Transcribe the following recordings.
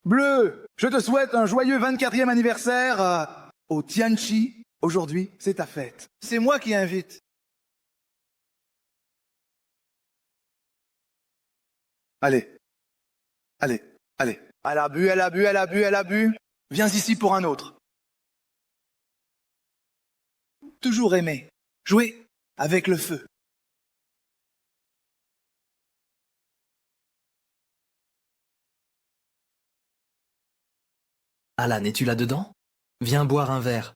Bleu, je te souhaite un joyeux 24e anniversaire au Tianchi. Aujourd'hui, c'est ta fête. C'est moi qui invite. Allez, allez, allez. Elle a bu, elle a bu, elle a bu, elle a bu. Viens ici pour un autre. Toujours aimer. Jouer avec le feu. Alan, es-tu là-dedans? Viens boire un verre.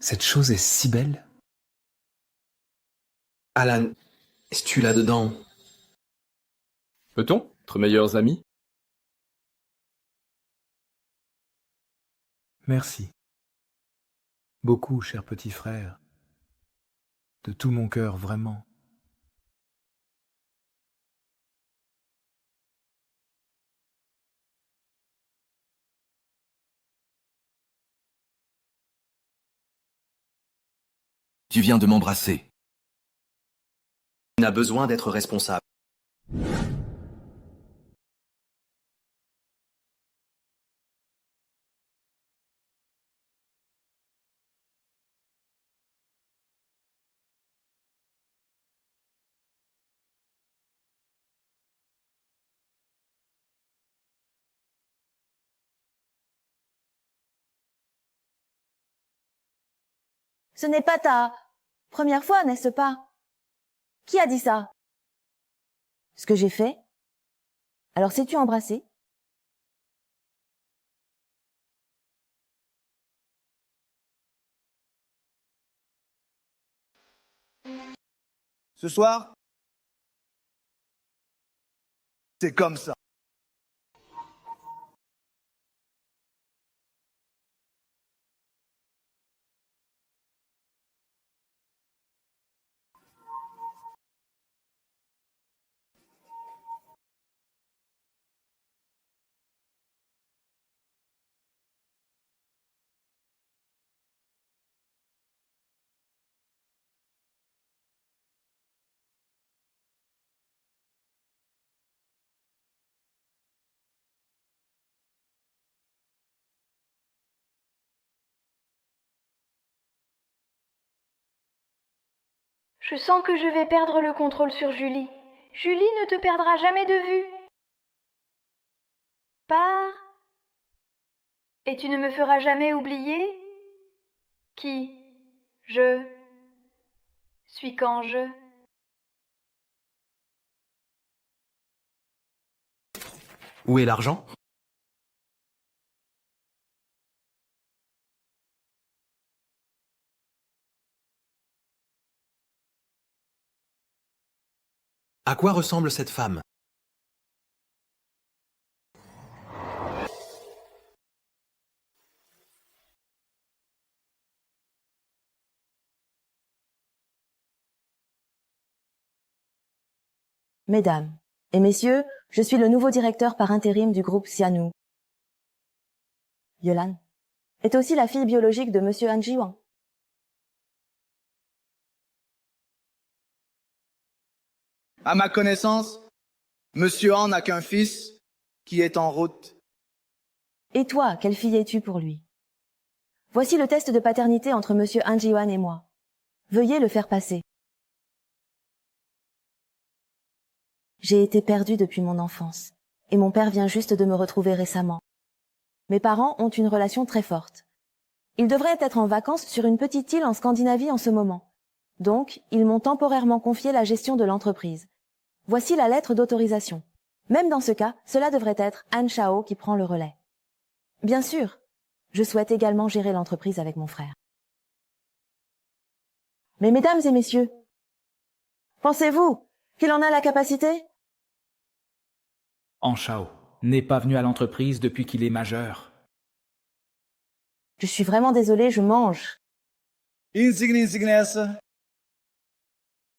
Cette chose est si belle. Alan, es-tu là-dedans? Peut-on être meilleurs amis? Merci. Beaucoup, cher petit frère. De tout mon cœur, vraiment. Tu viens de m'embrasser. Tu n'as besoin d'être responsable. Ce n'est pas ta première fois, n'est-ce pas? Qui a dit ça? Ce que j'ai fait? Alors sais-tu embrasser? Ce soir, c'est comme ça. Je sens que je vais perdre le contrôle sur Julie. Julie ne te perdra jamais de vue. Pars. Et tu ne me feras jamais oublier qui je suis quand je... Où est l'argent? À quoi ressemble cette femme? Mesdames et messieurs, je suis le nouveau directeur par intérim du groupe Xianu. Yolan est aussi la fille biologique de monsieur Han Jiwang. À ma connaissance, Monsieur Han n'a qu'un fils qui est en route. Et toi, quelle fille es-tu pour lui? Voici le test de paternité entre monsieur Han Jiwan et moi. Veuillez le faire passer. J'ai été perdue depuis mon enfance, et mon père vient juste de me retrouver récemment. Mes parents ont une relation très forte. Ils devraient être en vacances sur une petite île en Scandinavie en ce moment. Donc, ils m'ont temporairement confié la gestion de l'entreprise. Voici la lettre d'autorisation. Même dans ce cas, cela devrait être Han Shao qui prend le relais. Bien sûr, je souhaite également gérer l'entreprise avec mon frère. Mais mesdames et messieurs, pensez-vous qu'il en a la capacité? Han Shao n'est pas venu à l'entreprise depuis qu'il est majeur. Je suis vraiment désolée, je mange. Insignes.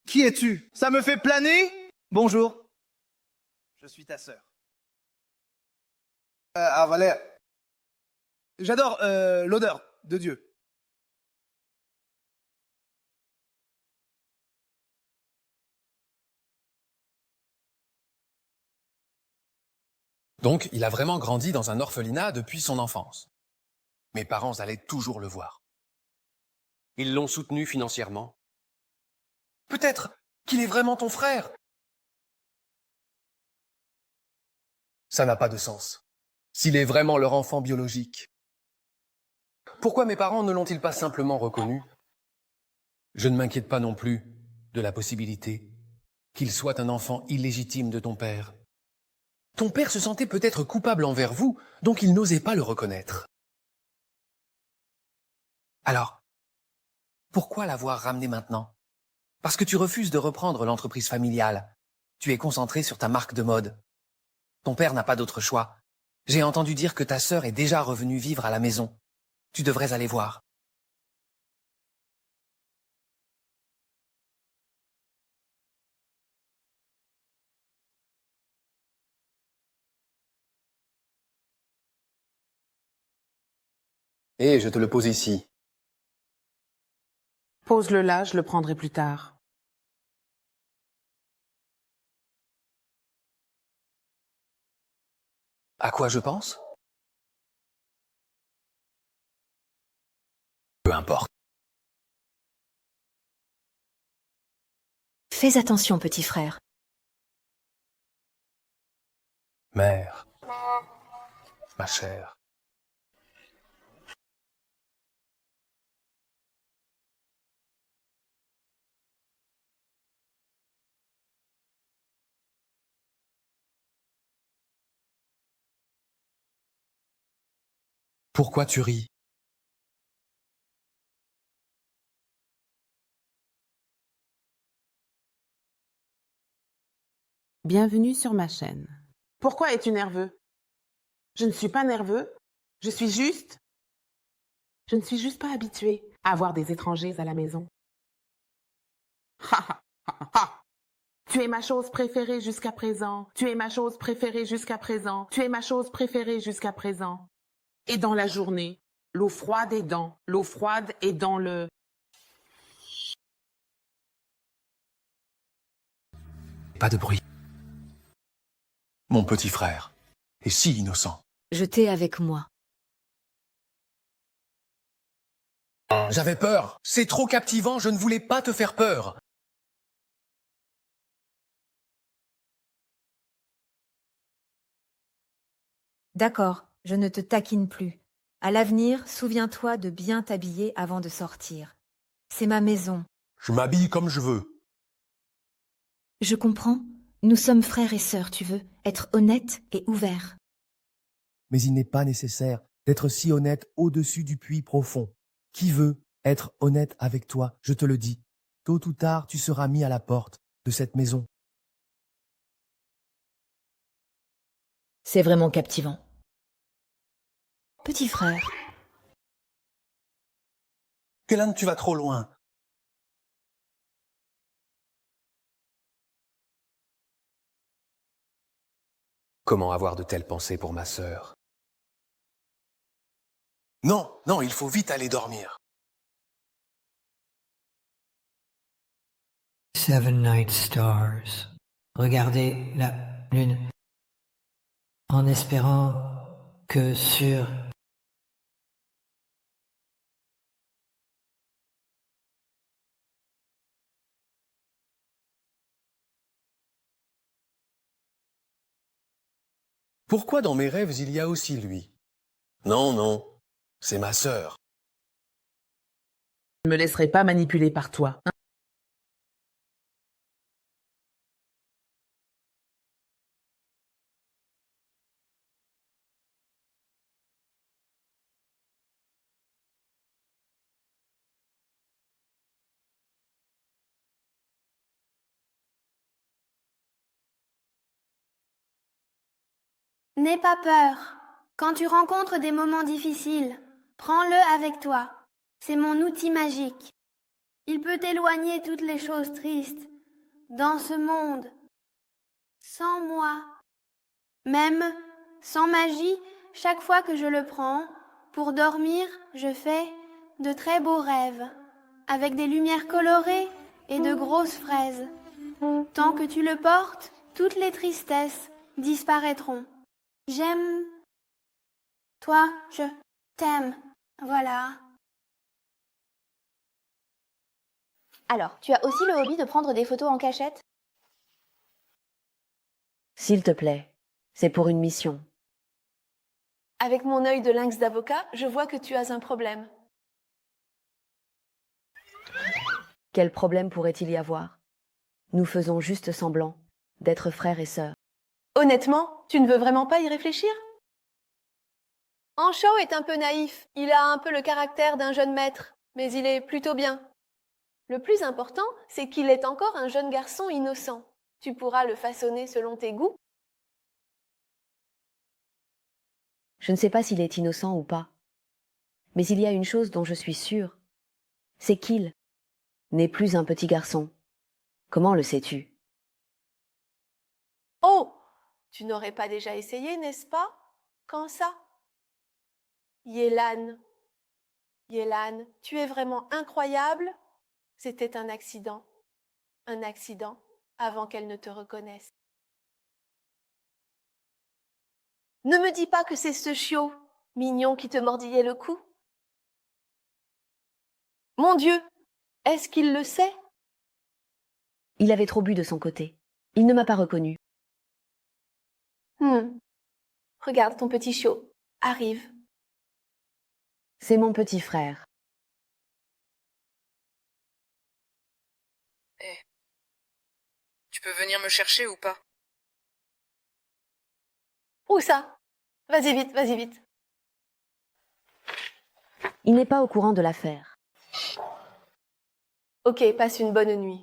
Qui es-tu? Ça me fait planer? Bonjour. Je suis ta sœur. Avaler. J'adore l'odeur de Dieu. Donc, il a vraiment grandi dans un orphelinat depuis son enfance. Mes parents allaient toujours le voir. Ils l'ont soutenu financièrement. Peut-être qu'il est vraiment ton frère. Ça n'a pas de sens. S'il est vraiment leur enfant biologique. Pourquoi mes parents ne l'ont-ils pas simplement reconnu? Je ne m'inquiète pas non plus de la possibilité qu'il soit un enfant illégitime de ton père. Ton père se sentait peut-être coupable envers vous, donc il n'osait pas le reconnaître. Alors, pourquoi l'avoir ramené maintenant? Parce que tu refuses de reprendre l'entreprise familiale. Tu es concentré sur ta marque de mode. Ton père n'a pas d'autre choix. J'ai entendu dire que ta sœur est déjà revenue vivre à la maison. Tu devrais aller voir. Et je te le pose ici. Pose-le là, je le prendrai plus tard. À quoi je pense? Peu importe. Fais attention, petit frère. Mère, ma chère. Pourquoi tu ris? Bienvenue sur ma chaîne. Pourquoi es-tu nerveux? Je ne suis pas nerveux. Je ne suis juste pas habituée à avoir des étrangers à la maison. Ha, ha, ha, ha. Tu es ma chose préférée jusqu'à présent. Tu es ma chose préférée jusqu'à présent. Tu es ma chose préférée jusqu'à présent. Et dans la journée, l'eau froide est dans le... Pas de bruit. Mon petit frère est si innocent. Je t'ai avec moi. J'avais peur. C'est trop captivant, je ne voulais pas te faire peur. D'accord, je ne te taquine plus. À l'avenir, souviens-toi de bien t'habiller avant de sortir. C'est ma maison. Je m'habille comme je veux. Je comprends. Nous sommes frères et sœurs, tu veux être honnête et ouvert. Mais il n'est pas nécessaire d'être si honnête au-dessus du puits profond. Qui veut être honnête avec toi, je te le dis. Tôt ou tard, tu seras mis à la porte de cette maison. C'est vraiment captivant. Petit frère. Kélan, tu vas trop loin. Comment avoir de telles pensées pour ma sœur? Non, non, il faut vite aller dormir. Seven Night Stars. Regardez la lune. En espérant que sur... Pourquoi dans mes rêves il y a aussi lui? Non, non, c'est ma sœur. Je ne me laisserai pas manipuler par toi. N'aie pas peur. Quand tu rencontres des moments difficiles, prends-le avec toi. C'est mon outil magique. Il peut éloigner toutes les choses tristes dans ce monde. Sans moi. Même sans magie, chaque fois que je le prends, Pour dormir, je fais de très beaux rêves, avec des lumières colorées et de grosses fraises. Tant que tu le portes, toutes les tristesses disparaîtront. J'aime... Toi, je t'aime. Voilà. Alors, tu as aussi le hobby de prendre des photos en cachette? S'il te plaît, c'est pour une mission. Avec mon œil de lynx d'avocat, je vois que tu as un problème. Quel problème pourrait-il y avoir? Nous faisons juste semblant d'être frères et sœurs. Honnêtement, tu ne veux vraiment pas y réfléchir? Ancho est un peu naïf. Il a un peu le caractère d'un jeune maître, mais il est plutôt bien. Le plus important, c'est qu'il est encore un jeune garçon innocent. Tu pourras le façonner selon tes goûts. Je ne sais pas s'il est innocent ou pas. Mais il y a une chose dont je suis sûre. C'est qu'il n'est plus un petit garçon. Comment le sais-tu? Oh! Tu n'aurais pas déjà essayé, n'est-ce pas? Quand ça? Yélan. Yélan, tu es vraiment incroyable. C'était un accident. Un accident avant qu'elle ne te reconnaisse. Ne me dis pas que c'est ce chiot mignon qui te mordillait le cou. Mon Dieu, est-ce qu'il le sait? Il avait trop bu de son côté. Il ne m'a pas reconnue. Regarde ton petit chiot. Arrive. C'est mon petit frère. Tu peux venir me chercher ou pas? Où ça? Vas-y vite, vas-y vite. Il n'est pas au courant de l'affaire. Ok, passe une bonne nuit.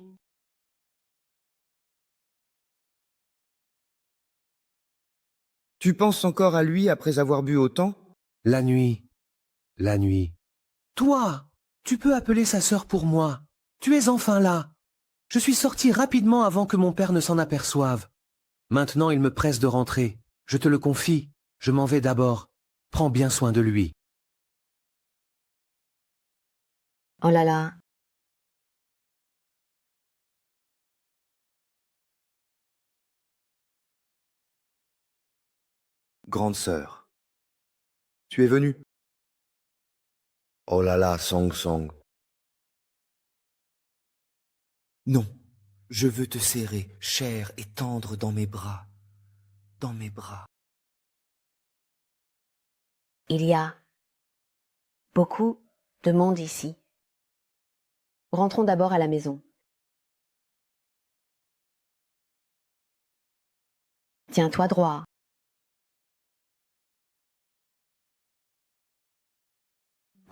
Tu penses encore à lui après avoir bu autant? La nuit. La nuit. Toi, tu peux appeler sa sœur pour moi. Tu es enfin là. Je suis sorti rapidement avant que mon père ne s'en aperçoive. Maintenant, il me presse de rentrer. Je te le confie. Je m'en vais d'abord. Prends bien soin de lui. Oh là là. Grande sœur. Tu es venue? Oh là là, Song Song. Non, je veux te serrer, cher et tendre dans mes bras. Dans mes bras. Il y a beaucoup de monde ici. Rentrons d'abord à la maison. Tiens-toi droit.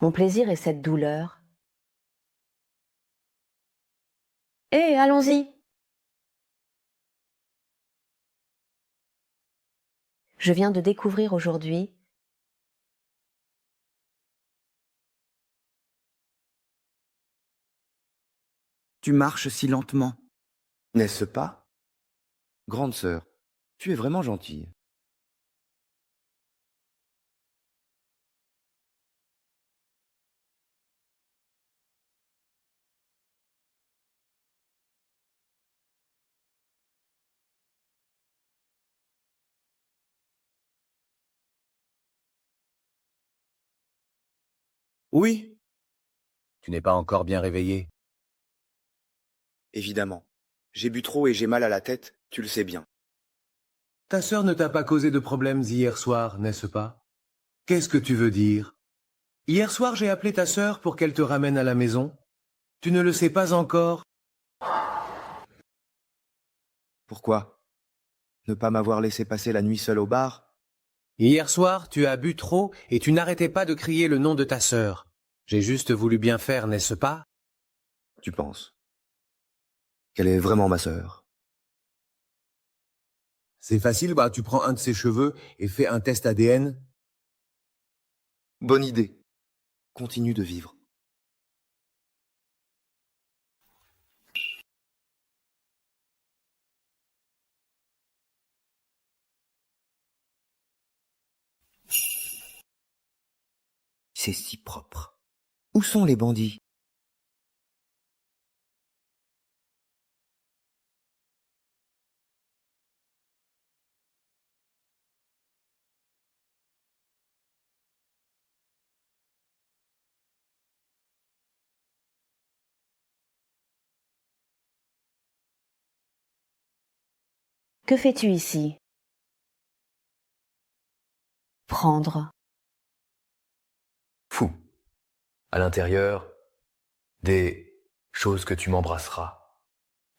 Mon plaisir est cette douleur. Hé, allons-y. Je viens de découvrir aujourd'hui Tu marches si lentement. N'est-ce pas? Grande sœur, tu es vraiment gentille. Oui. Tu n'es pas encore bien réveillé? Évidemment. J'ai bu trop et j'ai mal à la tête, tu le sais bien. Ta sœur ne t'a pas causé de problèmes hier soir, n'est-ce pas? Qu'est-ce que tu veux dire? Hier soir, j'ai appelé ta sœur pour qu'elle te ramène à la maison. Tu ne le sais pas encore? Pourquoi? Ne pas m'avoir laissé passer la nuit seule au bar? Hier soir, tu as bu trop et tu n'arrêtais pas de crier le nom de ta sœur. J'ai juste voulu bien faire, n'est-ce pas? Tu penses qu'elle est vraiment ma sœur? C'est facile, tu prends un de ses cheveux et fais un test ADN. Bonne idée. Continue de vivre. C'est si propre. Où sont les bandits? Que fais-tu ici? Prendre. Fou. À l'intérieur, des choses que tu m'embrasseras.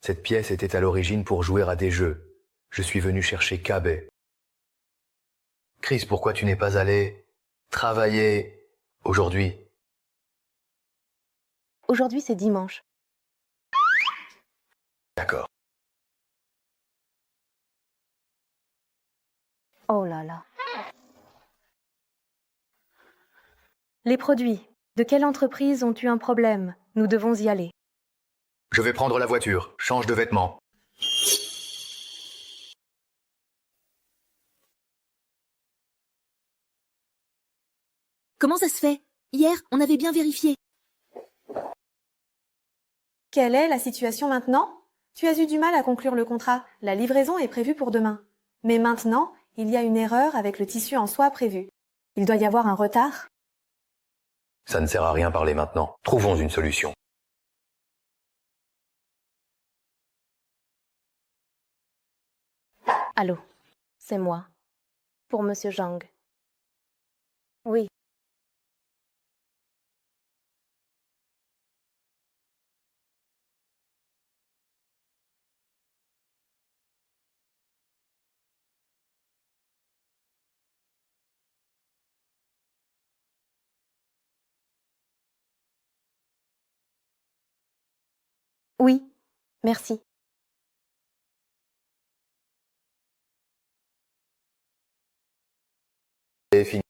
Cette pièce était à l'origine pour jouer à des jeux. Je suis venu chercher Kabe. Chris, pourquoi tu n'es pas allé travailler aujourd'hui? Aujourd'hui, c'est dimanche. D'accord. Oh là là. Les produits. De quelle entreprise ont eu un problème? Nous devons y aller. Je vais prendre la voiture. Change de vêtements. Comment ça se fait? Hier, on avait bien vérifié. Quelle est la situation maintenant? Tu as eu du mal à conclure le contrat. La livraison est prévue pour demain. Mais maintenant, il y a une erreur avec le tissu en soie prévu. Il doit y avoir un retard. Ça ne sert à rien parler maintenant. Trouvons une solution. Allô, c'est moi. Pour Monsieur Zhang. Oui. Oui, merci. C'est fini.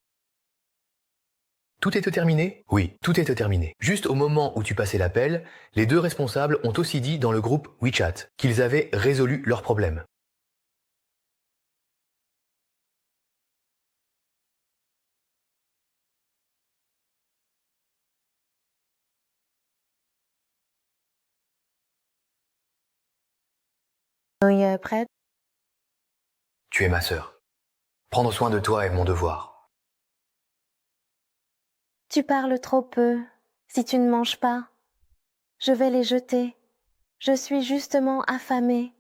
Tout est terminé? Oui, tout est terminé. Juste au moment où tu passais l'appel, les deux responsables ont aussi dit dans le groupe WeChat qu'ils avaient résolu leurs problèmes. Oui, prête? Tu es ma sœur. Prendre soin de toi est mon devoir. Tu parles trop peu. Si tu ne manges pas, je vais les jeter. Je suis justement affamée.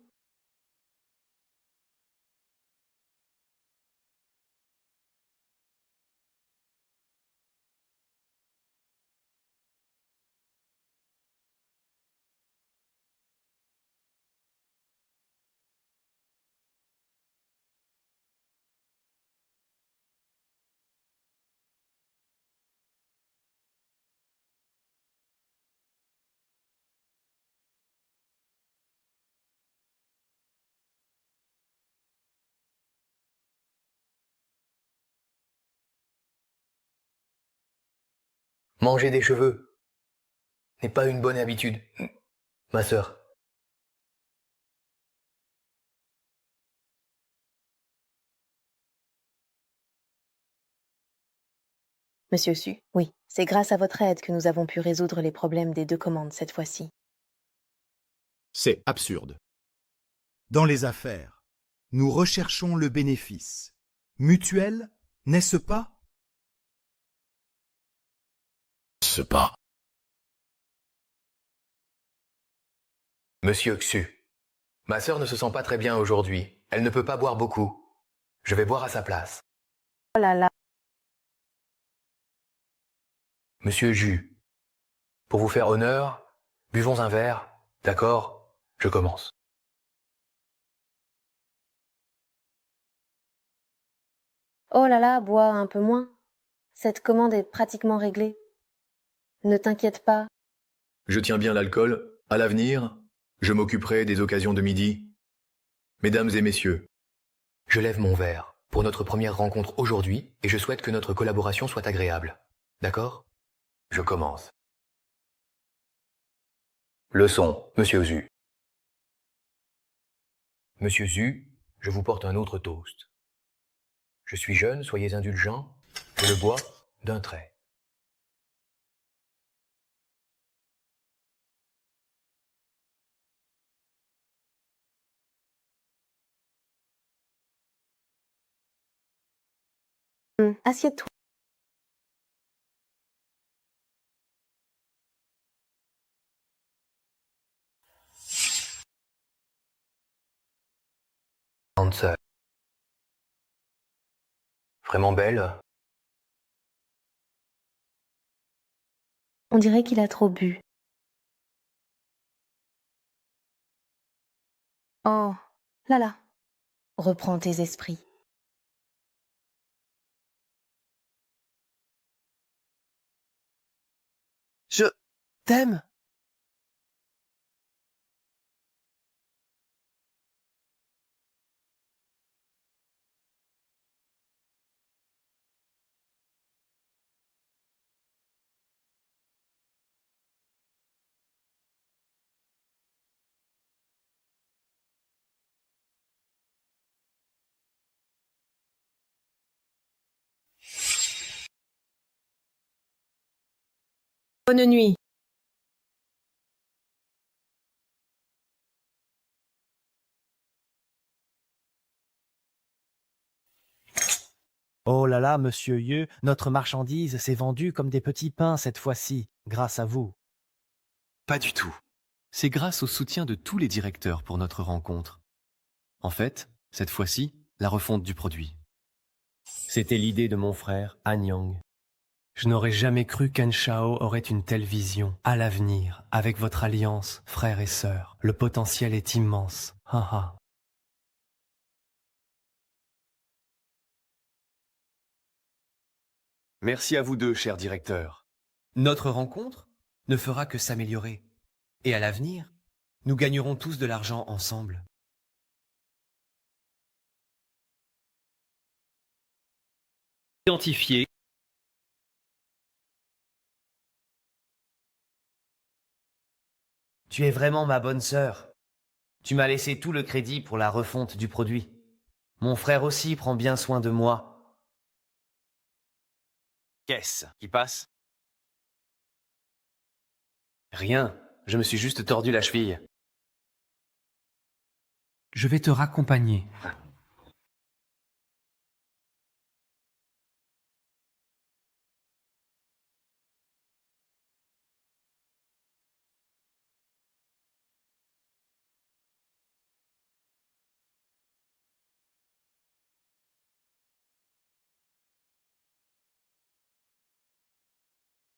Manger des cheveux n'est pas une bonne habitude, ma sœur. Monsieur Su, oui, c'est grâce à votre aide que nous avons pu résoudre les problèmes des deux commandes cette fois-ci. C'est absurde. Dans les affaires, nous recherchons le bénéfice. Mutuel, n'est-ce pas? Ce pas. Monsieur Xu, ma sœur ne se sent pas très bien aujourd'hui. Elle ne peut pas boire beaucoup. Je vais boire à sa place. Oh là là. Monsieur Ju, pour vous faire honneur, buvons un verre, d'accord? Je commence. Oh là là, bois un peu moins. Cette commande est pratiquement réglée. Ne t'inquiète pas. Je tiens bien l'alcool. À l'avenir, je m'occuperai des occasions de midi. Mesdames et messieurs, je lève mon verre pour notre première rencontre aujourd'hui et je souhaite que notre collaboration soit agréable. D'accord? Je commence. Leçon, Monsieur Zhu. Monsieur Zhu, je vous porte un autre toast. Je suis jeune, soyez indulgents, je le bois d'un trait. Assieds-toi. Grande sœur. Vraiment belle. On dirait qu'il a trop bu. Oh, là là. Reprends tes esprits. Je t'aime. Bonne nuit. Oh là là, monsieur Yeux, notre marchandise s'est vendue comme des petits pains cette fois-ci, grâce à vous. Pas du tout. C'est grâce au soutien de tous les directeurs pour notre rencontre. En fait, cette fois-ci, la refonte du produit. C'était l'idée de mon frère, Han Yang. Je n'aurais jamais cru qu'An Shao aurait une telle vision. À l'avenir, avec votre alliance, frères et sœurs, le potentiel est immense. Haha. Merci à vous deux, chers directeurs. Notre rencontre ne fera que s'améliorer. Et à l'avenir, nous gagnerons tous de l'argent ensemble. Identifié. Tu es vraiment ma bonne sœur. Tu m'as laissé tout le crédit pour la refonte du produit. Mon frère aussi prend bien soin de moi. Qu'est-ce qui passe? Rien, je me suis juste tordu la cheville. Je vais te raccompagner.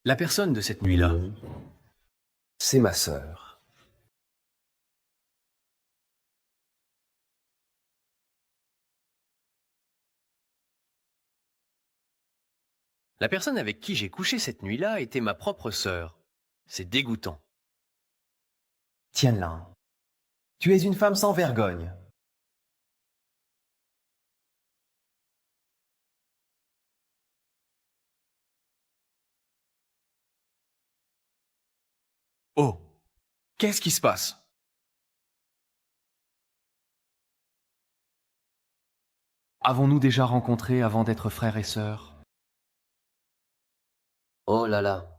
La personne de cette nuit-là, c'est ma sœur. La personne avec qui j'ai couché cette nuit-là était ma propre sœur. C'est dégoûtant. Tianlin, tu es une femme sans vergogne. Oh, qu'est-ce qui se passe? Avons-nous déjà rencontré avant d'être frères et sœurs? Oh là là.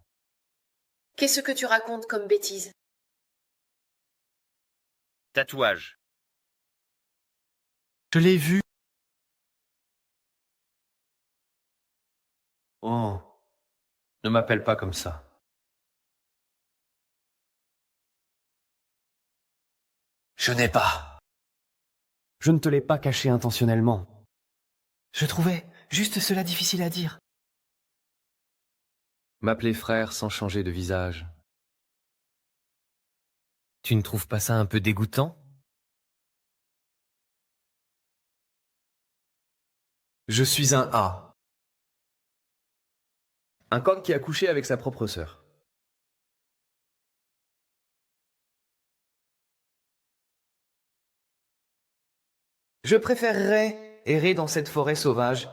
Qu'est-ce que tu racontes comme bêtise? Tatouage. Je l'ai vu. Oh, ne m'appelle pas comme ça. Je n'ai pas. Je ne te l'ai pas caché intentionnellement. Je trouvais juste cela difficile à dire. M'appeler frère sans changer de visage. Tu ne trouves pas ça un peu dégoûtant? Je suis un A. Un coq qui a couché avec sa propre sœur. Je préférerais errer dans cette forêt sauvage.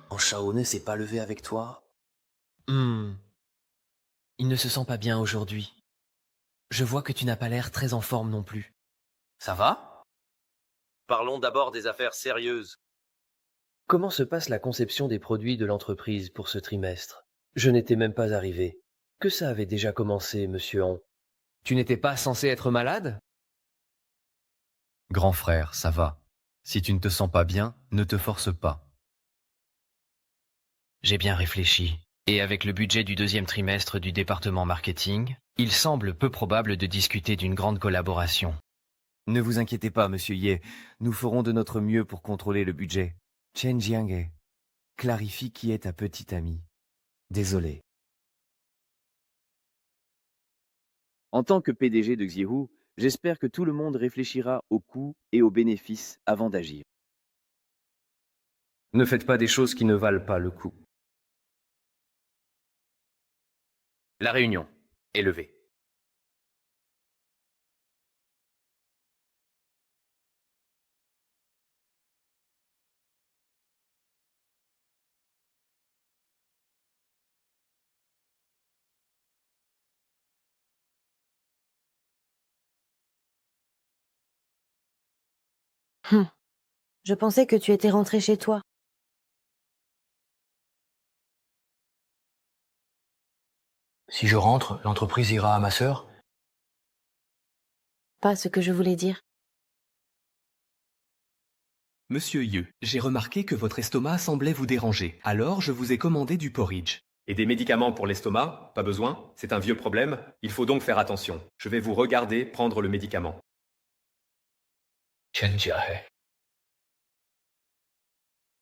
En Shao ne s'est pas levé avec toi? Il ne se sent pas bien aujourd'hui. Je vois que tu n'as pas l'air très en forme non plus. Ça va? Parlons d'abord des affaires sérieuses. Comment se passe la conception des produits de l'entreprise pour ce trimestre? Je n'étais même pas arrivé. Que ça avait déjà commencé, monsieur Han? Tu n'étais pas censé être malade? Grand frère, ça va. Si tu ne te sens pas bien, ne te force pas. J'ai bien réfléchi. Et avec le budget du 2e trimestre du département marketing, il semble peu probable de discuter d'une grande collaboration. Ne vous inquiétez pas, monsieur Ye. Nous ferons de notre mieux pour contrôler le budget. Chen Jiange, clarifie qui est ta petite amie. Désolé. En tant que PDG de Xihu, j'espère que tout le monde réfléchira aux coûts et aux bénéfices avant d'agir. Ne faites pas des choses qui ne valent pas le coup. La réunion est levée. Je pensais que tu étais rentré chez toi. Si je rentre, l'entreprise ira à ma sœur? Pas ce que je voulais dire. Monsieur Yu, j'ai remarqué que votre estomac semblait vous déranger. Alors, je vous ai commandé du porridge. Et des médicaments pour l'estomac? Pas besoin. C'est un vieux problème. Il faut donc faire attention. Je vais vous regarder prendre le médicament. Chen Jiahe.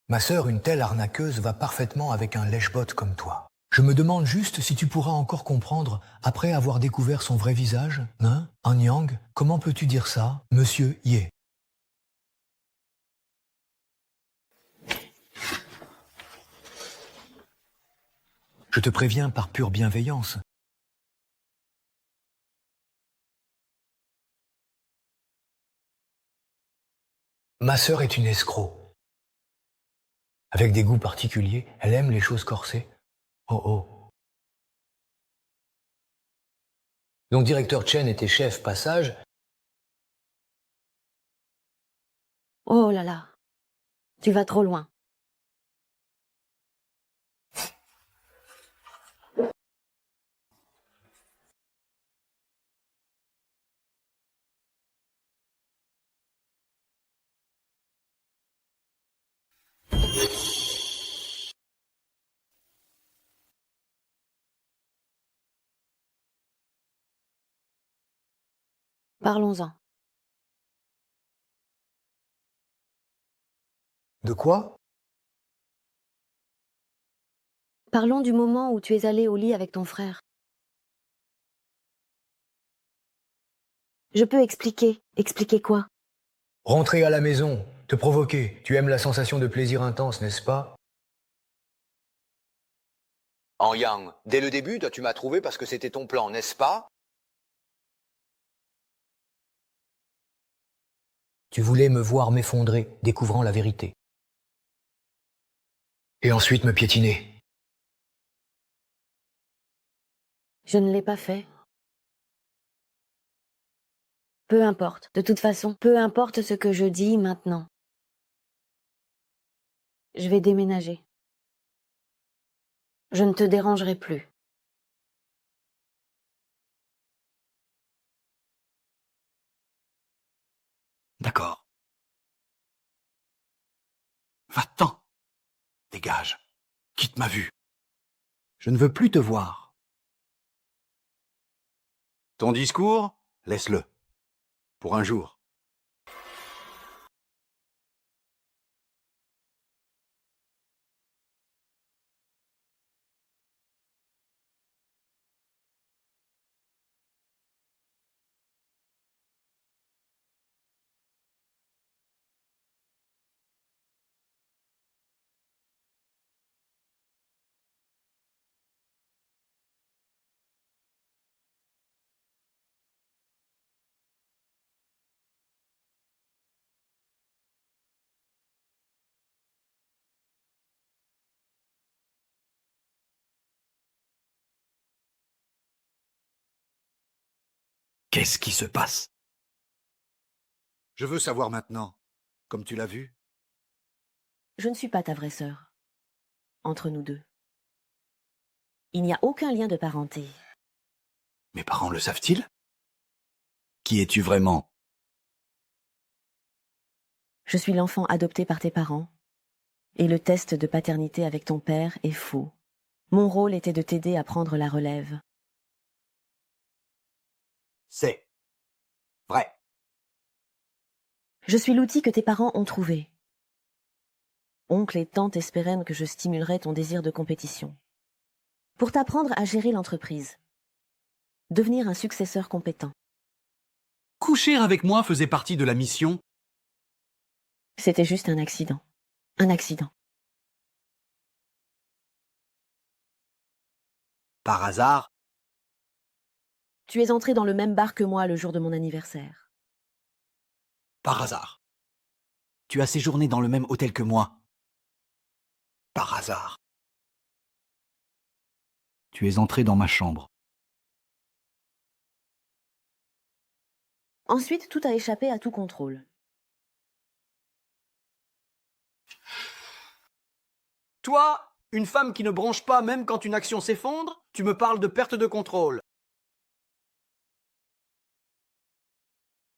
Ma sœur, une telle arnaqueuse, va parfaitement avec un lèche-bot comme toi. Je me demande juste si tu pourras encore comprendre, après avoir découvert son vrai visage, hein, en Yang, comment peux-tu dire ça, monsieur Ye? Je te préviens par pure bienveillance. Ma sœur est une escroc. Avec des goûts particuliers, elle aime les choses corsées. Oh oh. Donc directeur Chen était chef passage. Oh là là. Tu vas trop loin. Parlons-en. De quoi? Parlons du moment où tu es allé au lit avec ton frère. Je peux expliquer. Expliquer quoi? Rentrer à la maison, te provoquer. Tu aimes la sensation de plaisir intense, n'est-ce pas? En Yang, dès le début, toi tu m'as trouvé parce que c'était ton plan, n'est-ce pas? Tu voulais me voir m'effondrer, découvrant la vérité. Et ensuite me piétiner. Je ne l'ai pas fait. Peu importe. De toute façon, peu importe ce que je dis maintenant. Je vais déménager. Je ne te dérangerai plus. D'accord. Va-t'en. Dégage. Quitte ma vue. Je ne veux plus te voir. Ton discours, laisse-le. Pour un jour. Qu'est-ce qui se passe? Je veux savoir maintenant, comme tu l'as vu. Je ne suis pas ta vraie sœur. Entre nous deux. Il n'y a aucun lien de parenté. Mes parents le savent-ils? Qui es-tu vraiment? Je suis l'enfant adopté par tes parents, et le test de paternité avec ton père est faux. Mon rôle était de t'aider à prendre la relève. C'est vrai. Je suis l'outil que tes parents ont trouvé. Oncle et tante espéraient que je stimulerais ton désir de compétition. Pour t'apprendre à gérer l'entreprise. Devenir un successeur compétent. Coucher avec moi faisait partie de la mission. C'était juste un accident. Un accident. Par hasard, Tu es entré dans le même bar que moi le jour de mon anniversaire. par hasard. Tu as séjourné dans le même hôtel que moi. Par hasard. Tu es entré dans ma chambre. Ensuite, tout a échappé à tout contrôle. Toi, une femme qui ne bronche pas même quand une action s'effondre, tu me parles de perte de contrôle.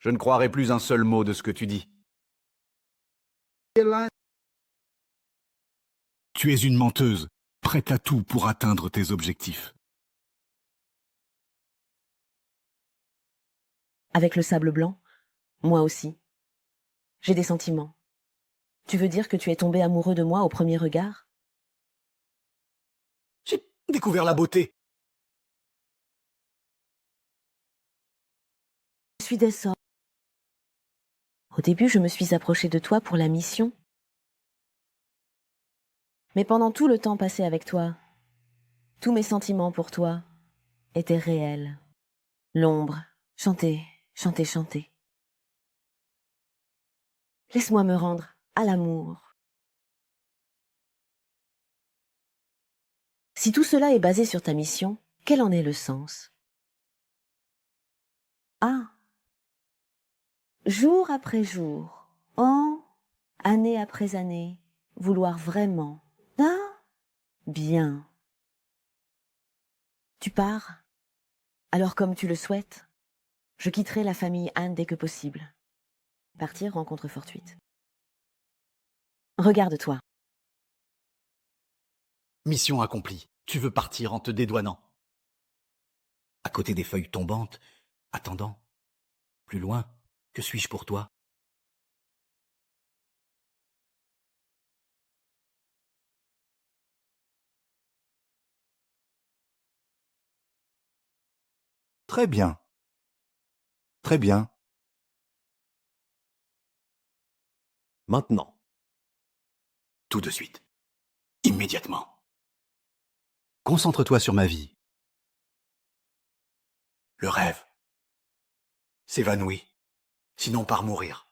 Je ne croirai plus un seul mot de ce que tu dis. Tu es une menteuse, prête à tout pour atteindre tes objectifs. Avec le sable blanc, moi aussi. J'ai des sentiments. Tu veux dire que tu es tombé amoureux de moi au premier regard? J'ai découvert la beauté. Je suis des sorts. Au début, je me suis approchée de toi pour la mission. Mais pendant tout le temps passé avec toi, tous mes sentiments pour toi étaient réels. L'ombre, chanter, chanter, chanter. Laisse-moi me rendre à l'amour. Si tout cela est basé sur ta mission, quel en est le sens? Ah! Jour après jour, an, année après année, vouloir vraiment. Ah! Bien. Tu pars? Alors comme tu le souhaites, je quitterai la famille Anne dès que possible. Partir rencontre fortuite. Regarde-toi. Mission accomplie. Tu veux partir en te dédouanant. À côté des feuilles tombantes, attendant. Plus loin, que suis-je pour toi? Très bien. Très bien. Maintenant. Tout de suite. Immédiatement. Concentre-toi sur ma vie. Le rêve s'évanouit, sinon par mourir.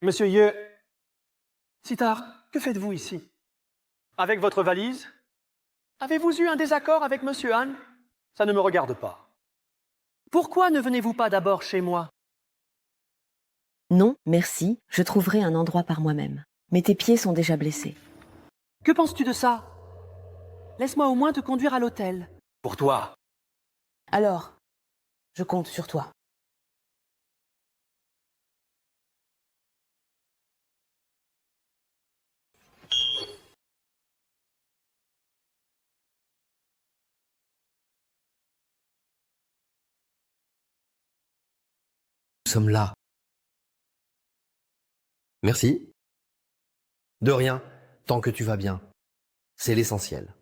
Monsieur Ye, Sitar, que faites-vous ici? Avec votre valise? Avez-vous eu un désaccord avec Monsieur Han? Ça ne me regarde pas. Pourquoi ne venez-vous pas d'abord chez moi? Non, merci, je trouverai un endroit par moi-même. Mais tes pieds sont déjà blessés. Que penses-tu de ça? Laisse-moi au moins te conduire à l'hôtel. Pour toi. Alors, je compte sur toi. Nous sommes là. Merci. De rien, tant que tu vas bien. C'est l'essentiel.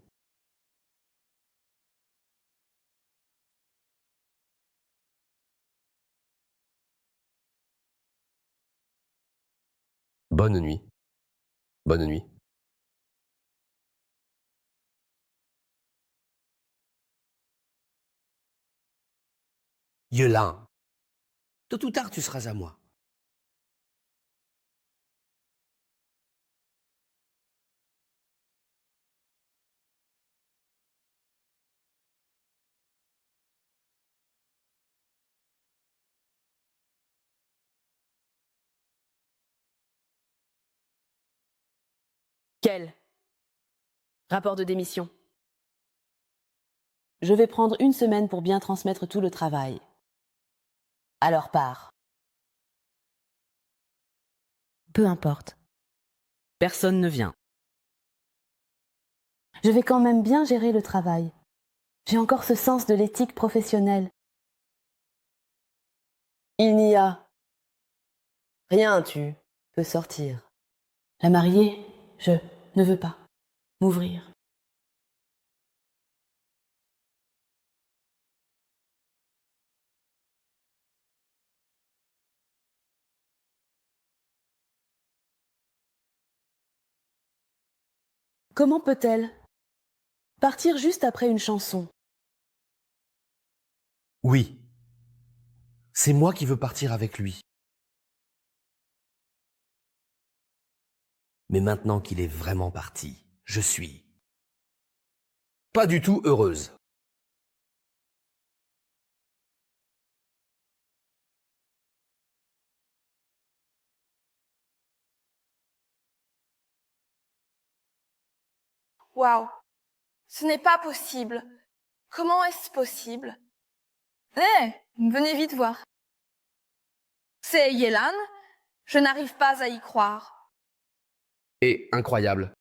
Bonne nuit. Bonne nuit. Yelin. Tôt ou tard, tu seras à moi. Quel? Rapport de démission. Je vais prendre 1 semaine pour bien transmettre tout le travail. Alors pars. Peu importe. Personne ne vient. Je vais quand même bien gérer le travail. J'ai encore ce sens de l'éthique professionnelle. Il n'y a rien, tu peux sortir. La mariée, je ne veux pas m'ouvrir. Comment peut-elle partir juste après une chanson? Oui. C'est moi qui veux partir avec lui. Mais maintenant qu'il est vraiment parti, je suis pas du tout heureuse. Waouh, ce n'est pas possible. Comment est-ce possible? Venez vite voir. C'est Yelan? Je n'arrive pas à y croire. Et incroyable.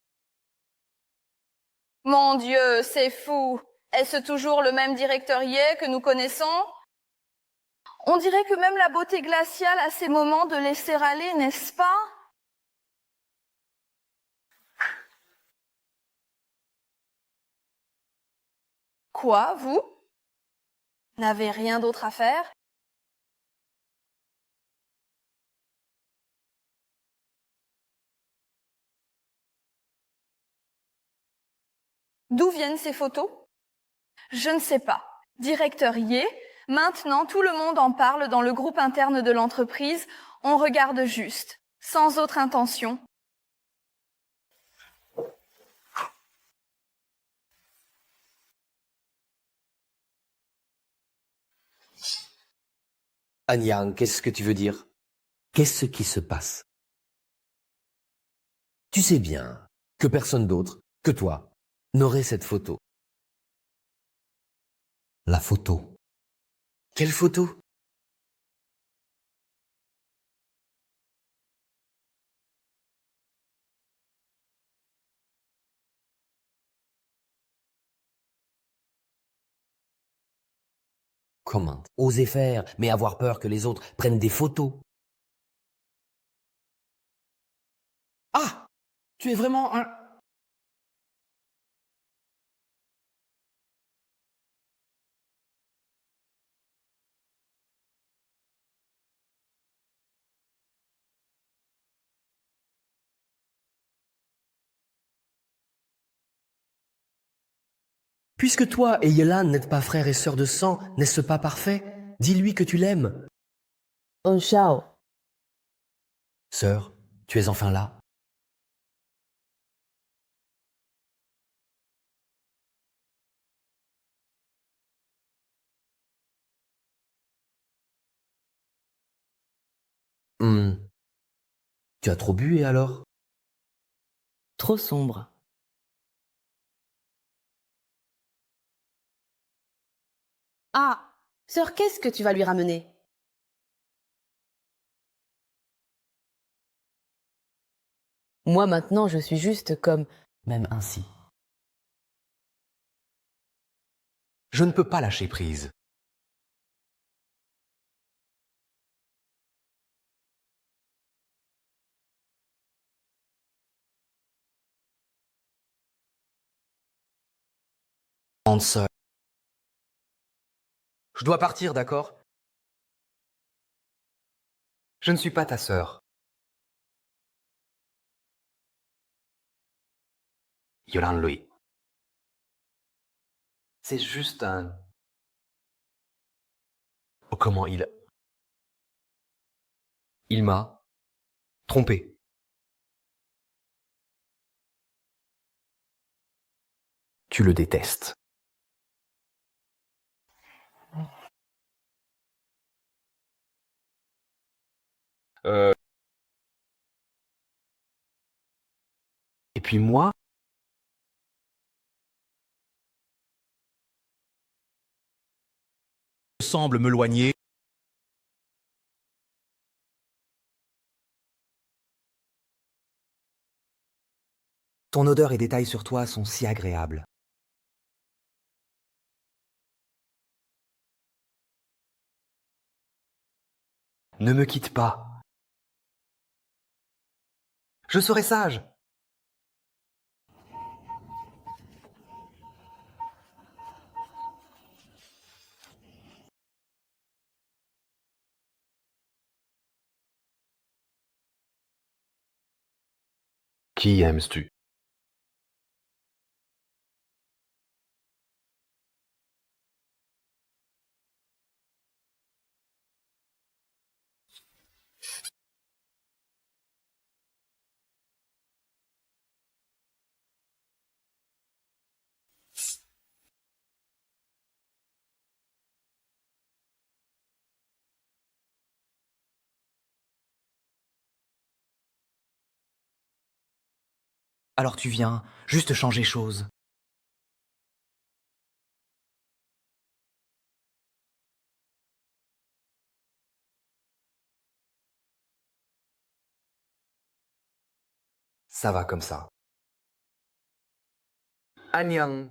Mon Dieu, c'est fou. Est-ce toujours le même directeur Ye que nous connaissons? On dirait que même la beauté glaciale a ses moments de laisser aller, n'est-ce pas? Quoi, vous? N'avez rien d'autre à faire? D'où viennent ces photos? Je ne sais pas. Directeur Ye, maintenant tout le monde en parle dans le groupe interne de l'entreprise. On regarde juste, sans autre intention. Anyang, qu'est-ce que tu veux dire? Qu'est-ce qui se passe? Tu sais bien que personne d'autre que toi n'aurait cette photo. La photo. Quelle photo? Comment oser faire, mais avoir peur que les autres prennent des photos? Ah! Tu es vraiment un... Puisque toi et Yelan n'êtes pas frères et sœurs de sang, n'est-ce pas parfait? Dis-lui que tu l'aimes. On Shao. Sœur, tu es enfin là? Tu as trop bu et alors? Trop sombre. Ah, sœur, qu'est-ce que tu vas lui ramener? Moi maintenant, je suis juste comme... Même ainsi. Je ne peux pas lâcher prise. Grande sœur. Je dois partir, d'accord? Je ne suis pas ta sœur. Yolan Lui. C'est juste un... Oh, comment il... Il m'a trompé. Tu le détestes. Et puis moi? Semble me loigner. Ton odeur et détails sur toi sont si agréables. Ne me quitte pas. Je serai sage. Qui aimes-tu? Alors tu viens, juste changer chose. Ça va comme ça. Annyeong.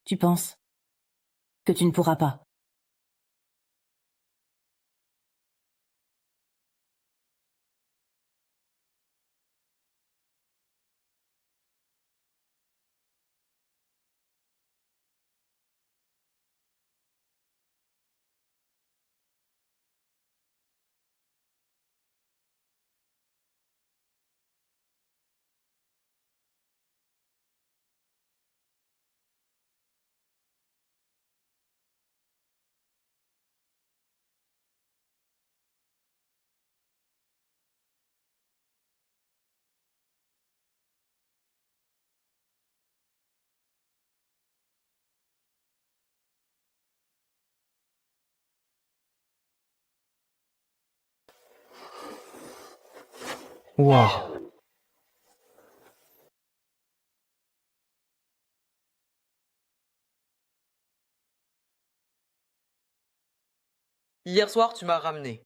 Tu penses que tu ne pourras pas? Wow. Hier soir, tu m'as ramené.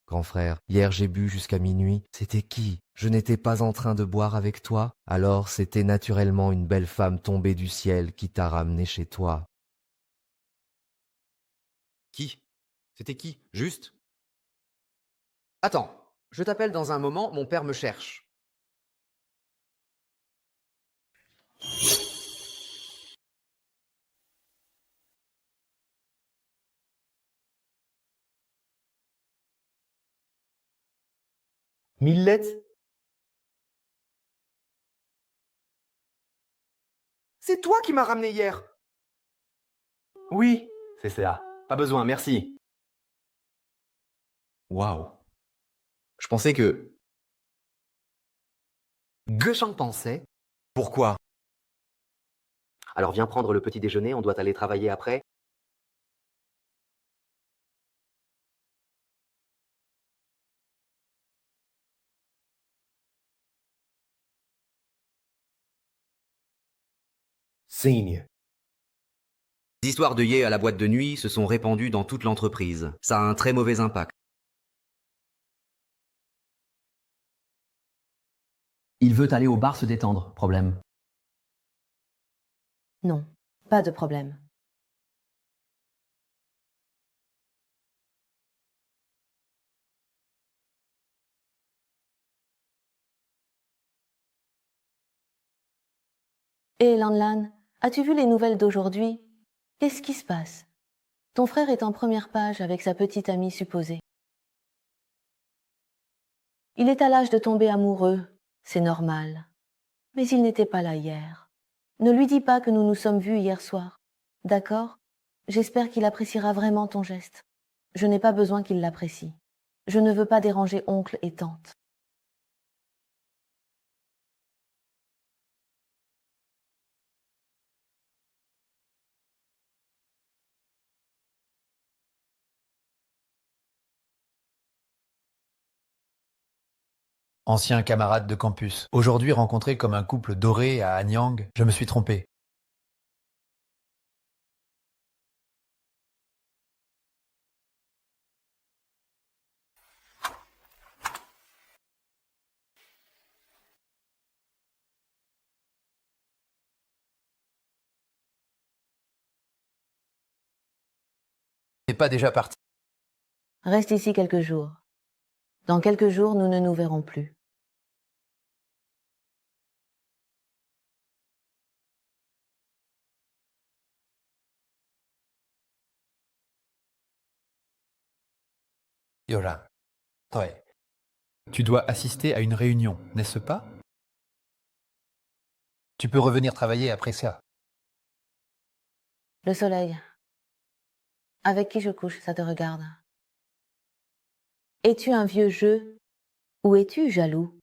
Grand frère, hier j'ai bu jusqu'à minuit. C'était qui? Je n'étais pas en train de boire avec toi. Alors c'était naturellement une belle femme tombée du ciel qui t'a ramené chez toi. Qui? C'était qui? Juste? Attends, je t'appelle dans un moment, mon père me cherche. Millet? C'est toi qui m'as ramené hier. Oui, c'est ça. Pas besoin, merci. Waouh. Je pensais que... Gueshang pensait... Pourquoi? Alors viens prendre le petit déjeuner, on doit aller travailler après. Signe. Les histoires de Ye à la boîte de nuit se sont répandues dans toute l'entreprise. Ça a un très mauvais impact. Il veut aller au bar se détendre, problème. Non, pas de problème. Et Lanlan, as-tu vu les nouvelles d'aujourd'hui? Qu'est-ce qui se passe? Ton frère est en première page avec sa petite amie supposée. Il est à l'âge de tomber amoureux, c'est normal. Mais il n'était pas là hier. Ne lui dis pas que nous nous sommes vus hier soir. D'accord? J'espère qu'il appréciera vraiment ton geste. Je n'ai pas besoin qu'il l'apprécie. Je ne veux pas déranger oncle et tante. ancien camarade de campus. Aujourd'hui rencontré comme un couple doré à Anyang, je me suis trompé. T'es pas déjà parti? Reste ici quelques jours. Dans quelques jours, nous ne nous verrons plus. Yola, ouais. Tu dois assister à une réunion, n'est-ce pas? Tu peux revenir travailler après ça. Le soleil. Avec qui je couche, ça te regarde. Es-tu un vieux jeu ou es-tu jaloux?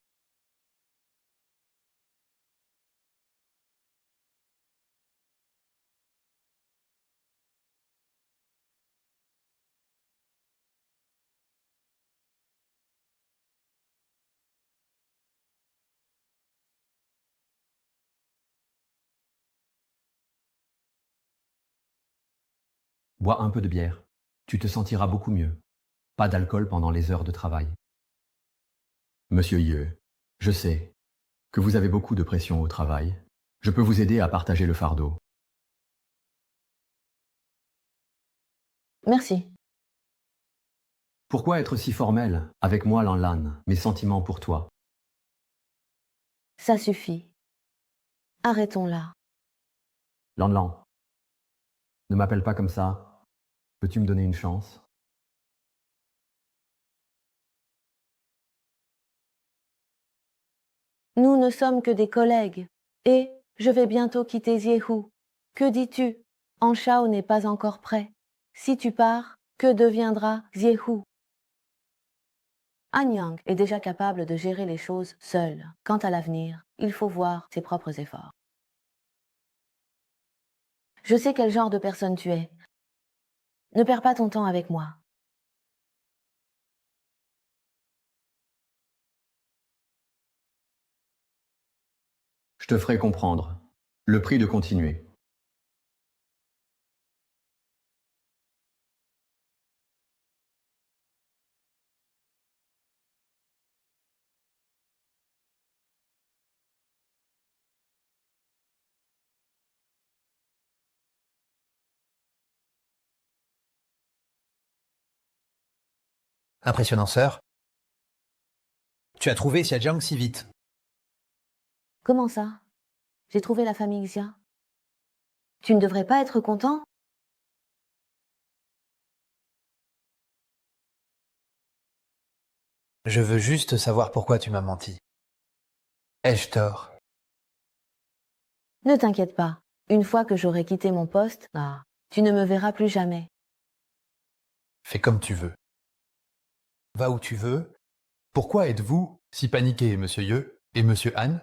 Bois un peu de bière. Tu te sentiras beaucoup mieux. Pas d'alcool pendant les heures de travail. Monsieur Yeu, je sais que vous avez beaucoup de pression au travail. Je peux vous aider à partager le fardeau. Merci. Pourquoi être si formel avec moi, Lanlan, mes sentiments pour toi? Ça suffit. Arrêtons là. Lanlan, ne m'appelle pas comme ça. Peux-tu me donner une chance? Nous ne sommes que des collègues. Et je vais bientôt quitter Ziehu. Que dis-tu? Anshao n'est pas encore prêt. Si tu pars, que deviendra Ziehu? Anyang est déjà capable de gérer les choses seule. Quant à l'avenir, il faut voir ses propres efforts. Je sais quel genre de personne tu es. Ne perds pas ton temps avec moi. Je te ferai comprendre. Le prix de continuer. Impressionnant, sœur. Tu as trouvé Xiajiang si vite. Comment ça? J'ai trouvé la famille Xia. Tu ne devrais pas être content? Je veux juste savoir pourquoi tu m'as menti. Ai-je tort? Ne t'inquiète pas. Une fois que j'aurai quitté mon poste, tu ne me verras plus jamais. Fais comme tu veux. Va où tu veux. Pourquoi êtes-vous si paniqué, monsieur Yeu et monsieur Han?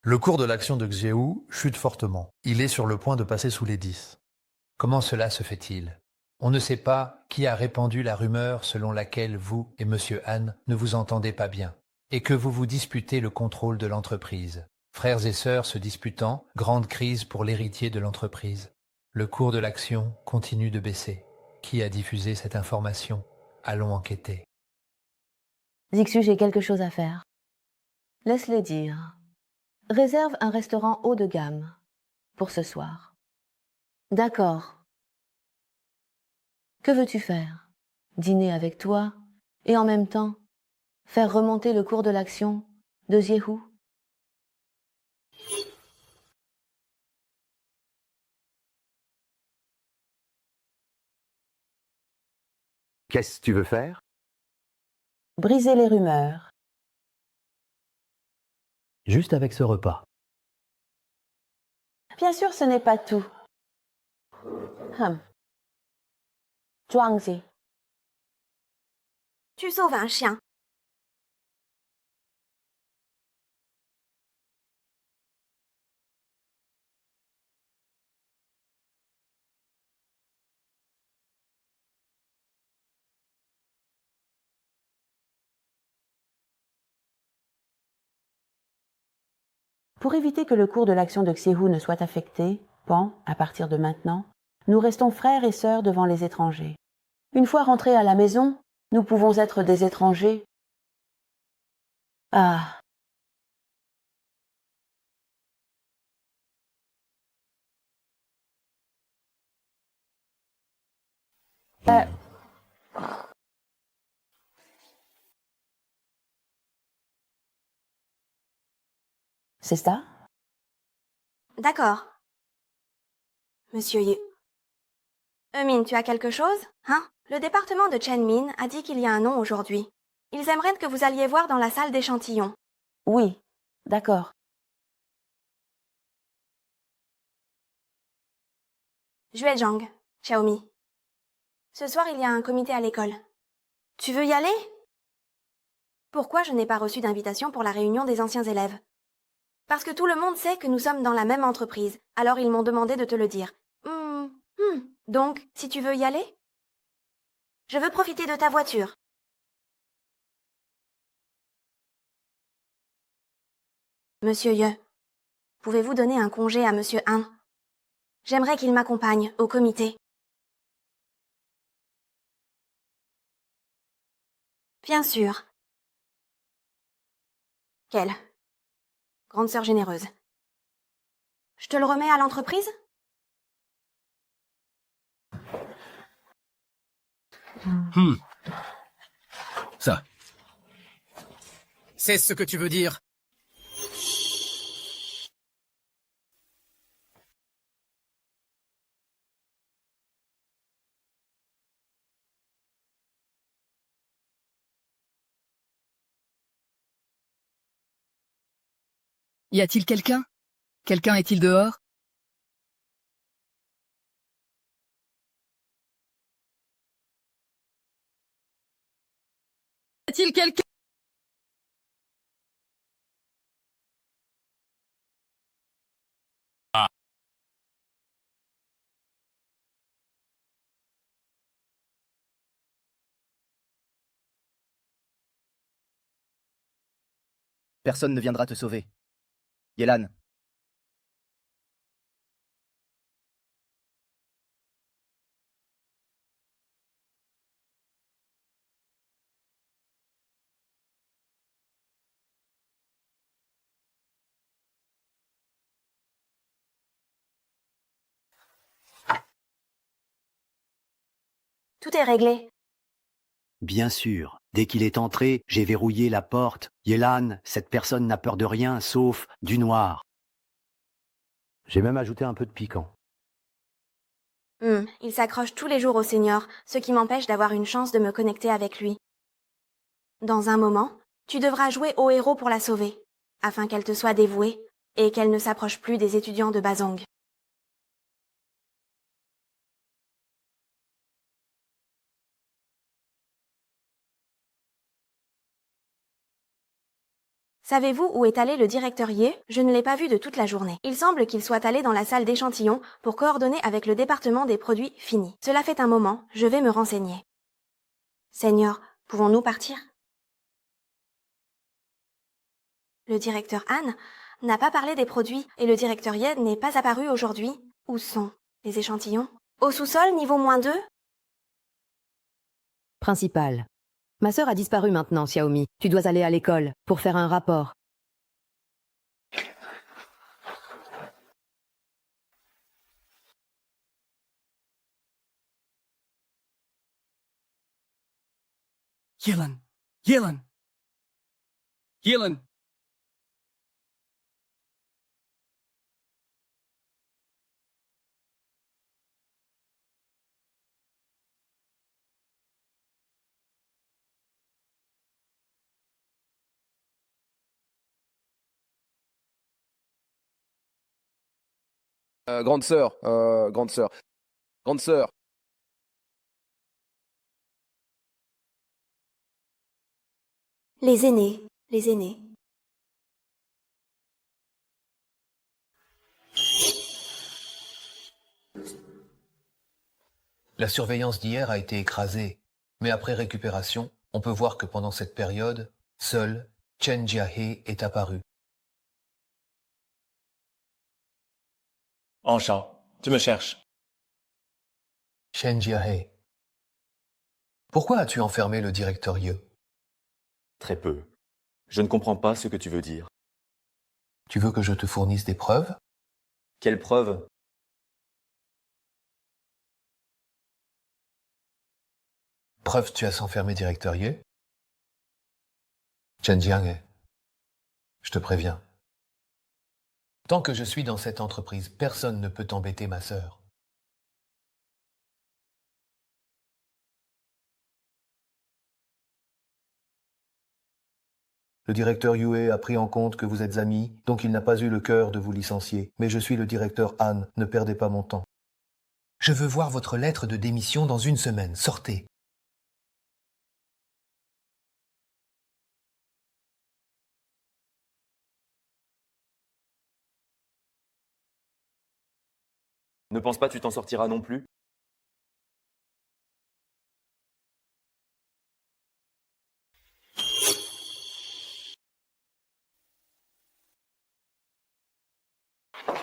Le cours de l'action de Xieu chute fortement. Il est sur le point de passer sous les 10. Comment cela se fait-il? On ne sait pas qui a répandu la rumeur selon laquelle vous et monsieur Han ne vous entendez pas bien et que vous vous disputez le contrôle de l'entreprise. Frères et sœurs se disputant, grande crise pour l'héritier de l'entreprise. Le cours de l'action continue de baisser. Qui a diffusé cette information? Allons enquêter. Zixu, j'ai quelque chose à faire. Laisse-les dire. Réserve un restaurant haut de gamme pour ce soir. D'accord. Que veux-tu faire? Dîner avec toi et en même temps faire remonter le cours de l'action de Ziehu? Qu'est-ce que tu veux faire? Briser les rumeurs. Juste avec ce repas. Bien sûr, ce n'est pas tout. Zhuangzi. Tu sauves un chien. Pour éviter que le cours de l'action de Xiehou ne soit affecté, Pan, à partir de maintenant, nous restons frères et sœurs devant les étrangers. Une fois rentrés à la maison, nous pouvons être des étrangers. Ah. C'est ça? D'accord. Monsieur Yu. Min, tu as quelque chose? Hein? Le département de Chenmin a dit qu'il y a un nom aujourd'hui. Ils aimeraient que vous alliez voir dans la salle d'échantillons. Oui, d'accord. Juezhang, Xiaomi. Ce soir, il y a un comité à l'école. Tu veux y aller? Pourquoi je n'ai pas reçu d'invitation pour la réunion des anciens élèves? Parce que tout le monde sait que nous sommes dans la même entreprise, alors ils m'ont demandé de te le dire. Donc, si tu veux y aller? Je veux profiter de ta voiture. Monsieur Ye, pouvez-vous donner un congé à Monsieur Han? J'aimerais qu'il m'accompagne au comité. Bien sûr. Quelle grande sœur généreuse. Je te le remets à l'entreprise? Ça. C'est ce que tu veux dire? Y a-t-il quelqu'un? Quelqu'un est-il dehors? Y a-t-il quelqu'un? Personne ne viendra te sauver. Yelan. Tout est réglé. Bien sûr. Dès qu'il est entré, j'ai verrouillé la porte. Yelan, cette personne n'a peur de rien, sauf du noir. J'ai même ajouté un peu de piquant. Il s'accroche tous les jours au Seigneur, ce qui m'empêche d'avoir une chance de me connecter avec lui. Dans un moment, tu devras jouer au héros pour la sauver, afin qu'elle te soit dévouée et qu'elle ne s'approche plus des étudiants de Bazong. Savez-vous où est allé le directeur Ye? Je ne l'ai pas vu de toute la journée. Il semble qu'il soit allé dans la salle d'échantillons pour coordonner avec le département des produits finis. Cela fait un moment, je vais me renseigner. Seigneur, pouvons-nous partir? Le directeur Han n'a pas parlé des produits et le directeur Ye n'est pas apparu aujourd'hui. Où sont les échantillons? Au sous-sol, niveau -2? Principal. Ma sœur a disparu maintenant, Xiaomi. Tu dois aller à l'école pour faire un rapport. Yelan! Yelan! Yelan! Grande sœur, grande sœur, grande sœur. Les aînés, les aînés. La surveillance d'hier a été écrasée, mais après récupération, on peut voir que pendant cette période, seul Chen Jiahe est apparu. Shao, tu me cherches. Shen Jiahe. Pourquoi as-tu enfermé le directeur Ye? Très peu. Je ne comprends pas ce que tu veux dire. Tu veux que je te fournisse des preuves? Quelle preuve? Preuve tu as enfermé directeur Ye? Chen Jiang, je te préviens. Tant que je suis dans cette entreprise, personne ne peut embêter ma sœur. Le directeur Yue a pris en compte que vous êtes amis, donc il n'a pas eu le cœur de vous licencier. Mais je suis le directeur Han, ne perdez pas mon temps. Je veux voir votre lettre de démission dans 1 semaine. Sortez. Ne pense pas que tu t'en sortiras non plus?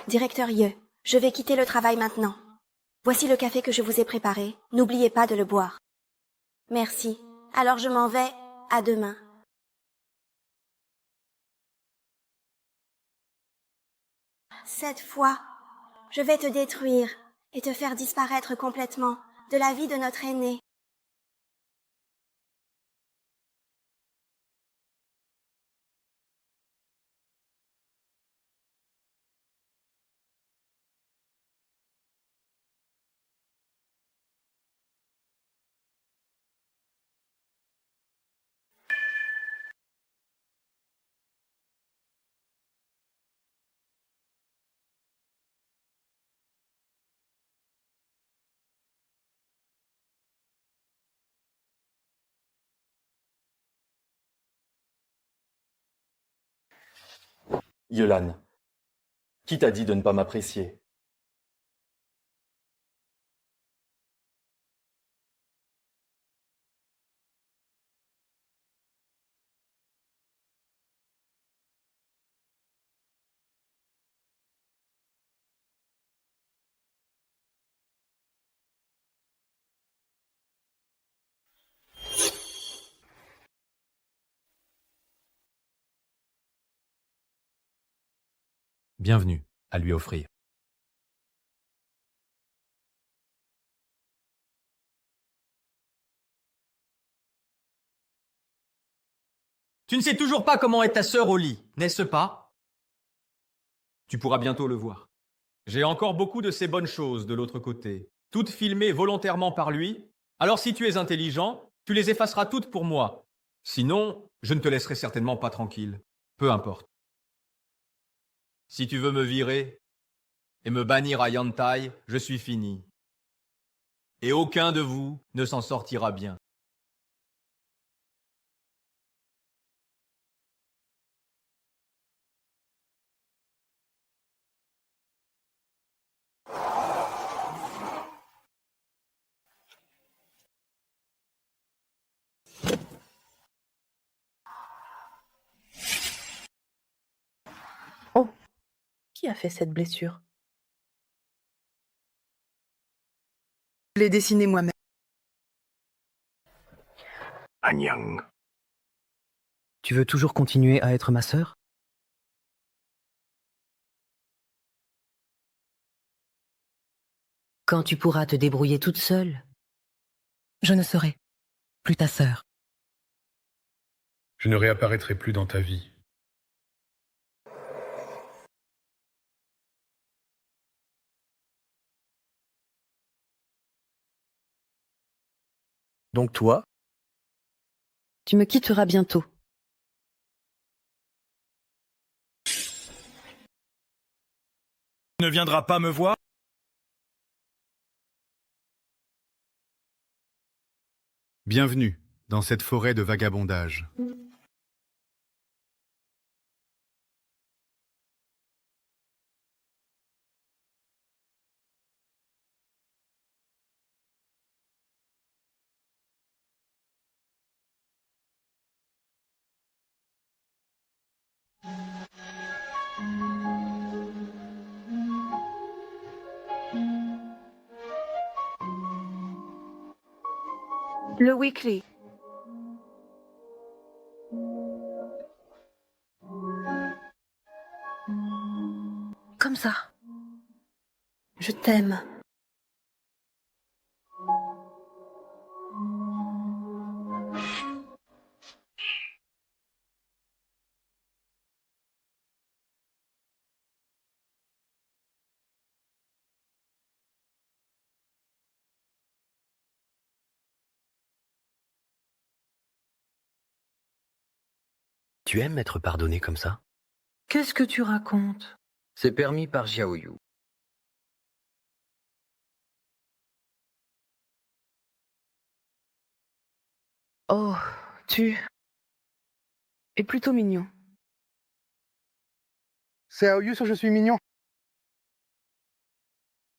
Directeur Ye, je vais quitter le travail maintenant. Voici le café que je vous ai préparé. N'oubliez pas de le boire. Merci. Alors je m'en vais. À demain. Cette fois, je vais te détruire et te faire disparaître complètement de la vie de notre aîné. Yelan, qui t'a dit de ne pas m'apprécier? Bienvenue, à lui offrir. Tu ne sais toujours pas comment est ta sœur au lit, n'est-ce pas? Tu pourras bientôt le voir. J'ai encore beaucoup de ces bonnes choses de l'autre côté, toutes filmées volontairement par lui. Alors si tu es intelligent, tu les effaceras toutes pour moi. Sinon, je ne te laisserai certainement pas tranquille. Peu importe. Si tu veux me virer et me bannir à Yantai, je suis fini. Et aucun de vous ne s'en sortira bien. Oh, qui a fait cette blessure? Je l'ai dessinée moi-même. Anyang. Tu veux toujours continuer à être ma sœur? Quand tu pourras te débrouiller toute seule, je ne serai plus ta sœur. Je ne réapparaîtrai plus dans ta vie. Donc toi? Tu me quitteras bientôt. Tu ne viendras pas me voir? Bienvenue dans cette forêt de vagabondage. Le weekly. Comme ça. Je t'aime. Tu aimes être pardonné comme ça? Qu'est-ce que tu racontes? C'est permis par Xiaoyu. Oh, tu es plutôt mignon. Xiaoyu, je suis mignon.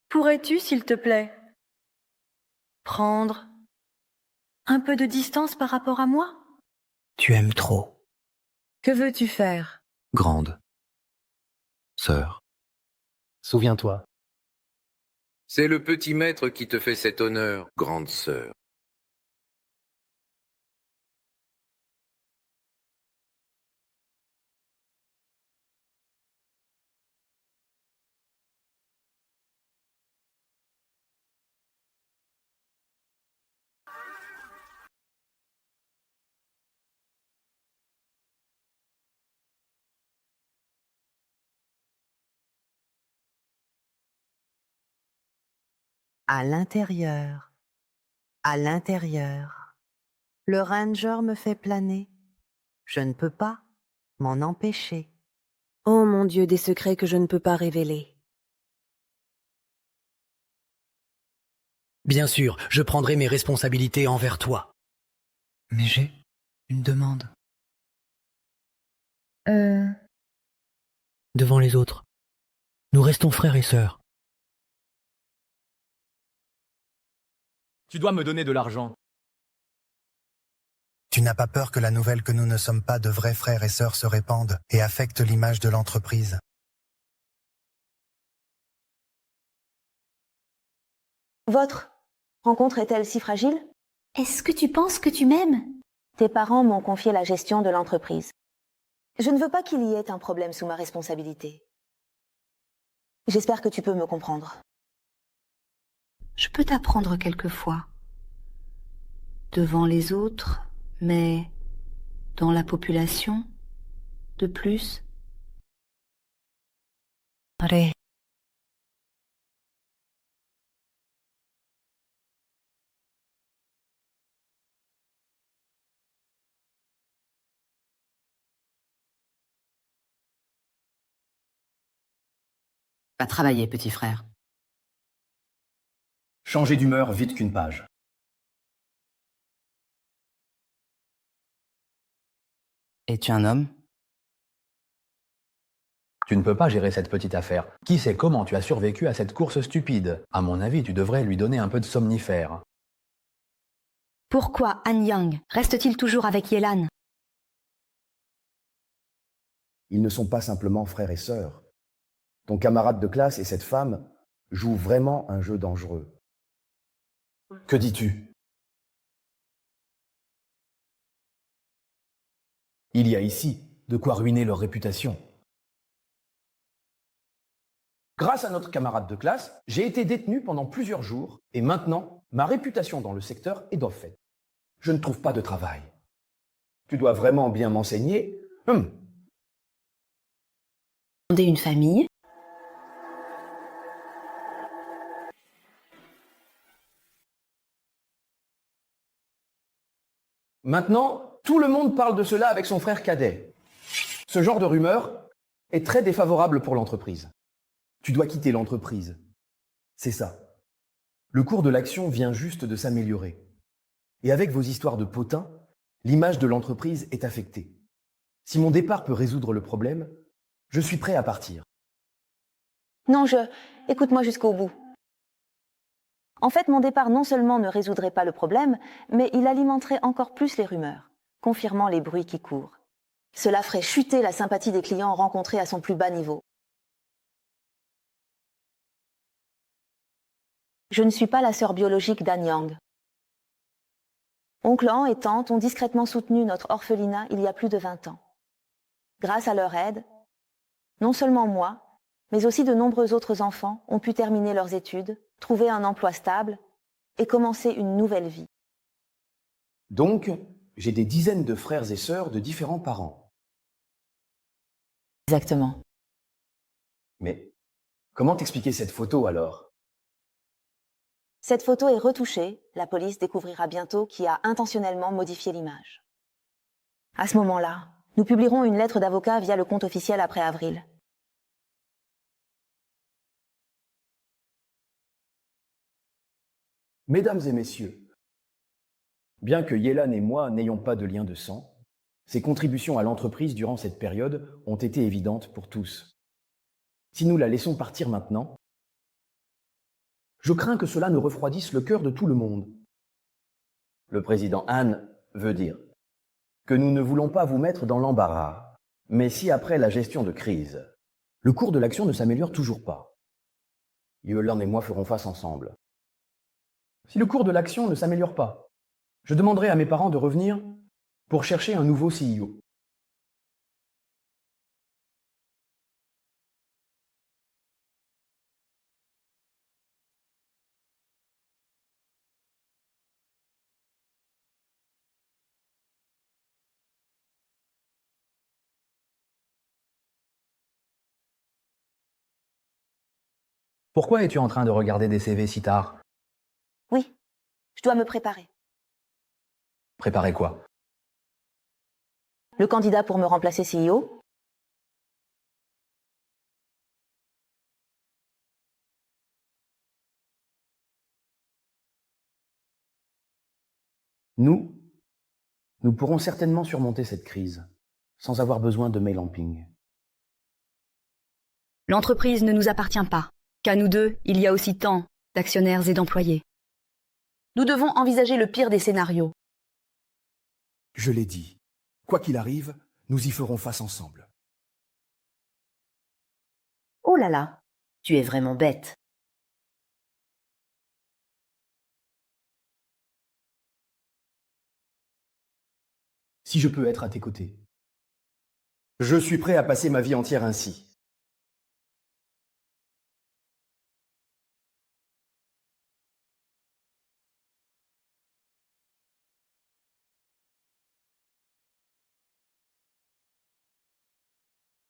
Pourrais-tu, s'il te plaît, prendre un peu de distance par rapport à moi? Tu aimes trop. Que veux-tu faire? Grande. Sœur. Souviens-toi. C'est le petit maître qui te fait cet honneur, grande sœur. À l'intérieur, à l'intérieur, le ranger me fait planer. Je ne peux pas m'en empêcher. Oh mon Dieu, des secrets que je ne peux pas révéler. Bien sûr, je prendrai mes responsabilités envers toi. Mais j'ai une demande. Devant les autres. Nous restons frères et sœurs. Tu dois me donner de l'argent. Tu n'as pas peur que la nouvelle que nous ne sommes pas de vrais frères et sœurs se répande et affecte l'image de l'entreprise? Votre rencontre est-elle si fragile? Est-ce que tu penses que tu m'aimes? Tes parents m'ont confié la gestion de l'entreprise. Je ne veux pas qu'il y ait un problème sous ma responsabilité. J'espère que tu peux me comprendre. Je peux t'apprendre quelquefois. Devant les autres, mais dans la population, de plus. Allez. Va travailler, petit frère. Changer d'humeur vite qu'une page. Es-tu un homme? Tu ne peux pas gérer cette petite affaire. Qui sait comment tu as survécu à cette course stupide? À mon avis, tu devrais lui donner un peu de somnifère. Pourquoi Han Yang reste-t-il toujours avec Yelan? Ils ne sont pas simplement frères et sœurs. Ton camarade de classe et cette femme jouent vraiment un jeu dangereux. Que dis-tu? Il y a ici de quoi ruiner leur réputation. Grâce à notre camarade de classe, j'ai été détenu pendant plusieurs jours et maintenant, ma réputation dans le secteur est d'en fait. Je ne trouve pas de travail. Tu dois vraiment bien m'enseigner. Fonder une famille. Maintenant, tout le monde parle de cela avec son frère cadet. Ce genre de rumeur est très défavorable pour l'entreprise. Tu dois quitter l'entreprise. C'est ça. Le cours de l'action vient juste de s'améliorer. Et avec vos histoires de potins, l'image de l'entreprise est affectée. Si mon départ peut résoudre le problème, je suis prêt à partir. Non, écoute-moi jusqu'au bout. En fait, mon départ non seulement ne résoudrait pas le problème, mais il alimenterait encore plus les rumeurs, confirmant les bruits qui courent. Cela ferait chuter la sympathie des clients rencontrés à son plus bas niveau. Je ne suis pas la sœur biologique d'Han Yang. Oncle An et tante ont discrètement soutenu notre orphelinat il y a plus de 20 ans. Grâce à leur aide, non seulement moi, mais aussi de nombreux autres enfants ont pu terminer leurs études, trouver un emploi stable et commencer une nouvelle vie. Donc, j'ai des dizaines de frères et sœurs de différents parents. Exactement. Mais comment t'expliquer cette photo alors? Cette photo est retouchée, la police découvrira bientôt qui a intentionnellement modifié l'image. À ce moment-là, nous publierons une lettre d'avocat via le compte officiel après avril. Mesdames et messieurs, bien que Yelan et moi n'ayons pas de lien de sang, ses contributions à l'entreprise durant cette période ont été évidentes pour tous. Si nous la laissons partir maintenant, je crains que cela ne refroidisse le cœur de tout le monde. Le président Han veut dire que nous ne voulons pas vous mettre dans l'embarras, mais si après la gestion de crise, le cours de l'action ne s'améliore toujours pas, Yelan et moi ferons face ensemble. Si le cours de l'action ne s'améliore pas, je demanderai à mes parents de revenir pour chercher un nouveau CEO. Pourquoi es-tu en train de regarder des CV si tard? Oui, je dois me préparer. Préparer quoi? Le candidat pour me remplacer CEO. Nous pourrons certainement surmonter cette crise, sans avoir besoin de Meilamping. L'entreprise ne nous appartient pas. Qu'à nous deux, il y a aussi tant d'actionnaires et d'employés. Nous devons envisager le pire des scénarios. Je l'ai dit, quoi qu'il arrive, nous y ferons face ensemble. Oh là là, tu es vraiment bête. Si je peux être à tes côtés, je suis prêt à passer ma vie entière ainsi.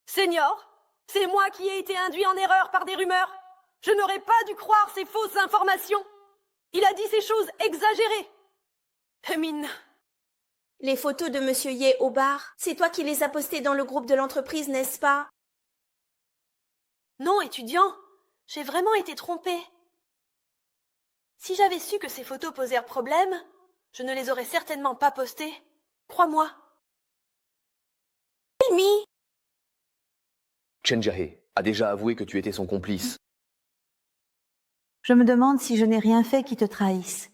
Seigneur, c'est moi qui ai été induit en erreur par des rumeurs. Je n'aurais pas dû croire ces fausses informations. Il a dit ces choses exagérées. Hermine. Les photos de Monsieur Ye au bar, c'est toi qui les as postées dans le groupe de l'entreprise, n'est-ce pas? Non, étudiant. J'ai vraiment été trompée. Si j'avais su que ces photos posèrent problème, je ne les aurais certainement pas postées. Crois-moi. Amy! Chen Jae a déjà avoué que tu étais son complice. Je me demande si je n'ai rien fait qui te trahisse.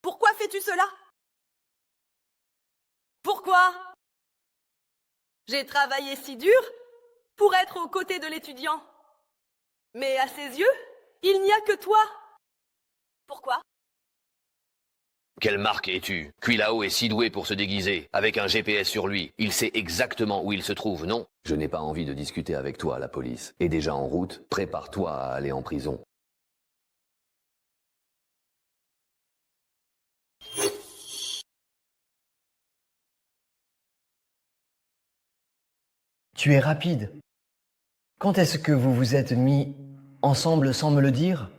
Pourquoi fais-tu cela? Pourquoi? J'ai travaillé si dur pour être aux côtés de l'étudiant. Mais à ses yeux, il n'y a que toi. Pourquoi? Quelle marque es-tu? Quilao est si doué pour se déguiser. Avec un GPS sur lui, il sait exactement où il se trouve, non? Je n'ai pas envie de discuter avec toi, la police. Et déjà en route, prépare-toi à aller en prison. Tu es rapide. Quand est-ce que vous vous êtes mis ensemble sans me le dire?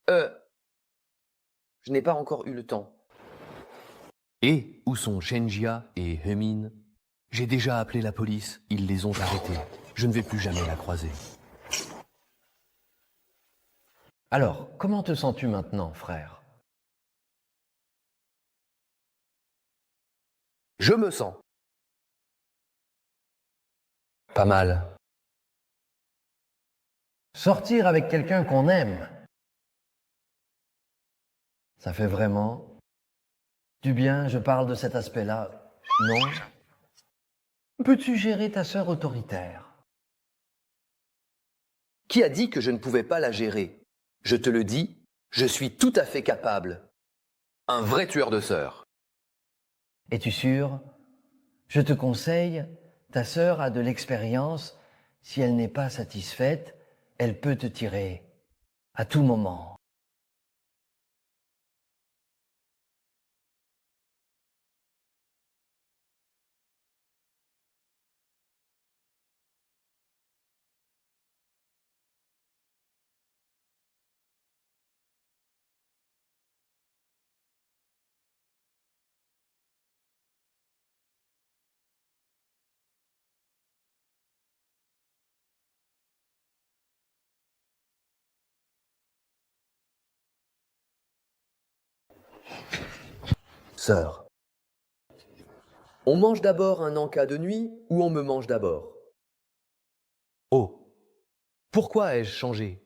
Je n'ai pas encore eu le temps. Et où sont Shenjia et Hemin? J'ai déjà appelé la police, ils les ont arrêtés. Je ne vais plus jamais la croiser. Alors, comment te sens-tu maintenant, frère? Je me sens pas mal. Sortir avec quelqu'un qu'on aime, ça fait vraiment du bien, je parle de cet aspect-là, non? Peux-tu gérer ta sœur autoritaire? Qui a dit que je ne pouvais pas la gérer? Je te le dis, je suis tout à fait capable. Un vrai tueur de sœurs. Es-tu sûr? Je te conseille, ta sœur a de l'expérience. Si elle n'est pas satisfaite, elle peut te tirer à tout moment. Sœur. On mange d'abord un encas de nuit ou on me mange d'abord? Oh, pourquoi ai-je changé?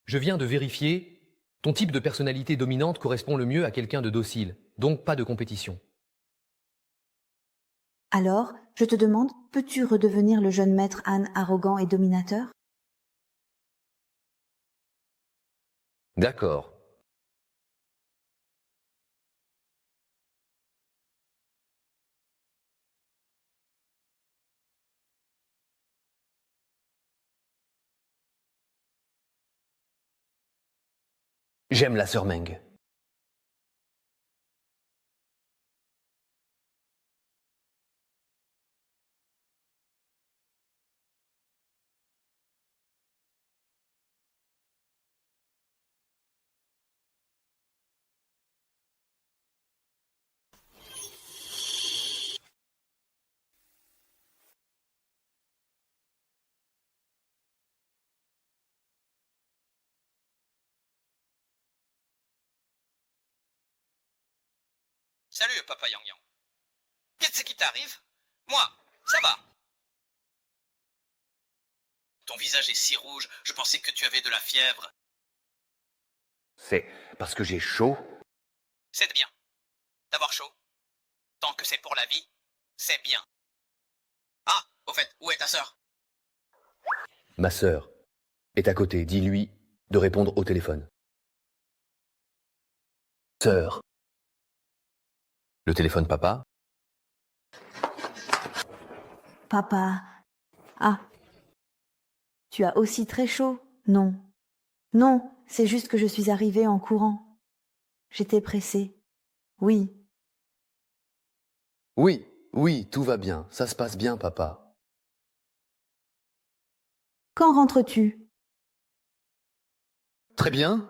Je viens de vérifier, ton type de personnalité dominante correspond le mieux à quelqu'un de docile, donc pas de compétition. Alors, je te demande, peux-tu redevenir le jeune maître Han arrogant et dominateur? D'accord. J'aime la sœur Meng. Salut, Papa Yang Yang. Qu'est-ce qui t'arrive? Moi, ça va. Ton visage est si rouge, je pensais que tu avais de la fièvre. C'est parce que j'ai chaud. C'est bien. D'avoir chaud. Tant que c'est pour la vie, c'est bien. Ah, au fait, où est ta sœur? Ma sœur est à côté, dis-lui de répondre au téléphone. Sœur. Le téléphone papa? Papa. Ah. Tu as aussi très chaud? Non. Non, c'est juste que je suis arrivée en courant. J'étais pressée. Oui. Oui, oui, tout va bien, ça se passe bien, papa. Quand rentres-tu? Très bien.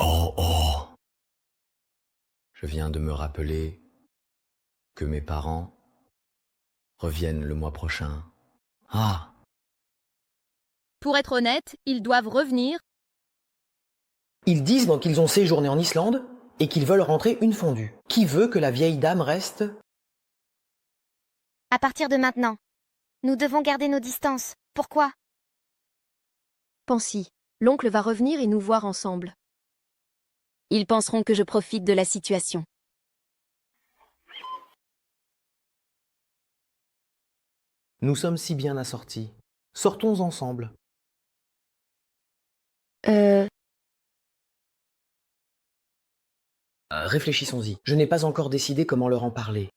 Oh, oh. Je viens de me rappeler que mes parents reviennent le mois prochain. Ah. Pour être honnête, ils doivent revenir. Ils disent donc qu'ils ont séjourné en Islande et qu'ils veulent rentrer une fondue. Qui veut que la vieille dame reste? À partir de maintenant, nous devons garder nos distances. Pourquoi? Pansy, l'oncle va revenir et nous voir ensemble. Ils penseront que je profite de la situation. Nous sommes si bien assortis. Sortons ensemble. Réfléchissons-y. Je n'ai pas encore décidé comment leur en parler.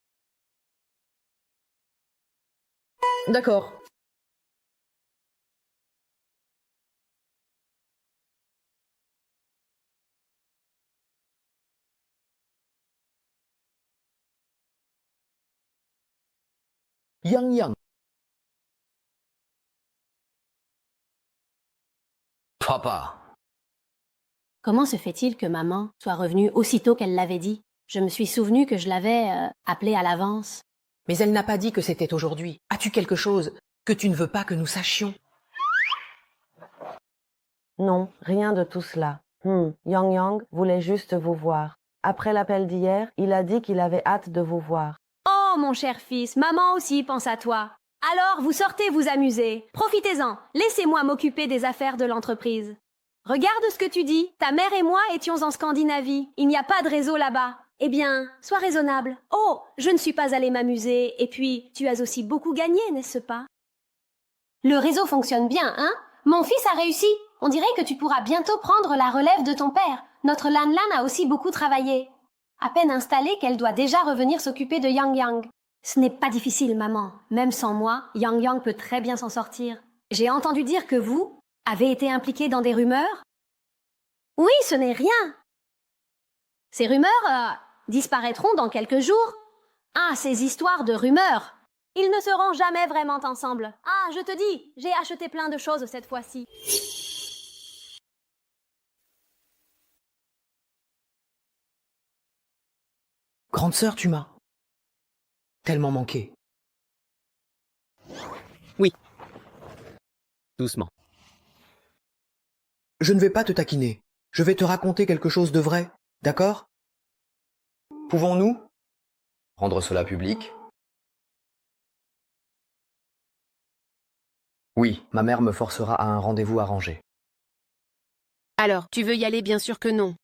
D'accord. Yang Yang. Papa. Comment se fait-il que maman soit revenue aussitôt qu'elle l'avait dit? Je me suis souvenu que je l'avais appelée à l'avance. Mais elle n'a pas dit que c'était aujourd'hui. As-tu quelque chose que tu ne veux pas que nous sachions? Non, rien de tout cela. Yang Yang voulait juste vous voir. Après l'appel d'hier, il a dit qu'il avait hâte de vous voir. Oh, mon cher fils, maman aussi pense à toi. Alors, vous sortez vous amuser. Profitez-en. Laissez-moi m'occuper des affaires de l'entreprise. Regarde ce que tu dis. Ta mère et moi étions en Scandinavie. Il n'y a pas de réseau là-bas. Eh bien, sois raisonnable. Oh, je ne suis pas allée m'amuser. Et puis, tu as aussi beaucoup gagné, n'est-ce pas? Le réseau fonctionne bien, hein? Mon fils a réussi. On dirait que tu pourras bientôt prendre la relève de ton père. Notre Lan Lan a aussi beaucoup travaillé. À peine installée qu'elle doit déjà revenir s'occuper de Yang Yang. Ce n'est pas difficile, maman. Même sans moi, Yang Yang peut très bien s'en sortir. J'ai entendu dire que vous avez été impliqué dans des rumeurs? Oui, ce n'est rien. Ces rumeurs disparaîtront dans quelques jours. Ah, ces histoires de rumeurs. Ils ne seront jamais vraiment ensemble. Ah, je te dis, j'ai acheté plein de choses cette fois-ci. Grande sœur, tu m'as tellement manqué. Oui. Doucement. Je ne vais pas te taquiner. Je vais te raconter quelque chose de vrai, d'accord? Pouvons-nous rendre cela public? Oui, ma mère me forcera à un rendez-vous arrangé. Alors, tu veux y aller? Bien sûr que non.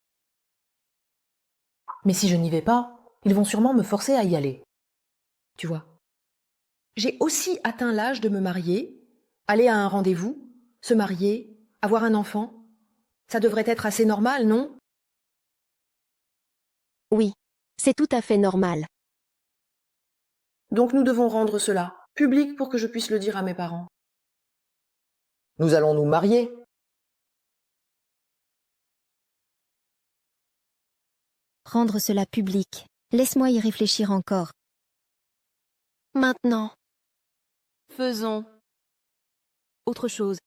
Mais si je n'y vais pas, ils vont sûrement me forcer à y aller. Tu vois. J'ai aussi atteint l'âge de me marier, aller à un rendez-vous, se marier, avoir un enfant. Ça devrait être assez normal, non? Oui, c'est tout à fait normal. Donc nous devons rendre cela public pour que je puisse le dire à mes parents. Nous allons nous marier. Rendre cela public. Laisse-moi y réfléchir encore. Maintenant. Faisons autre chose.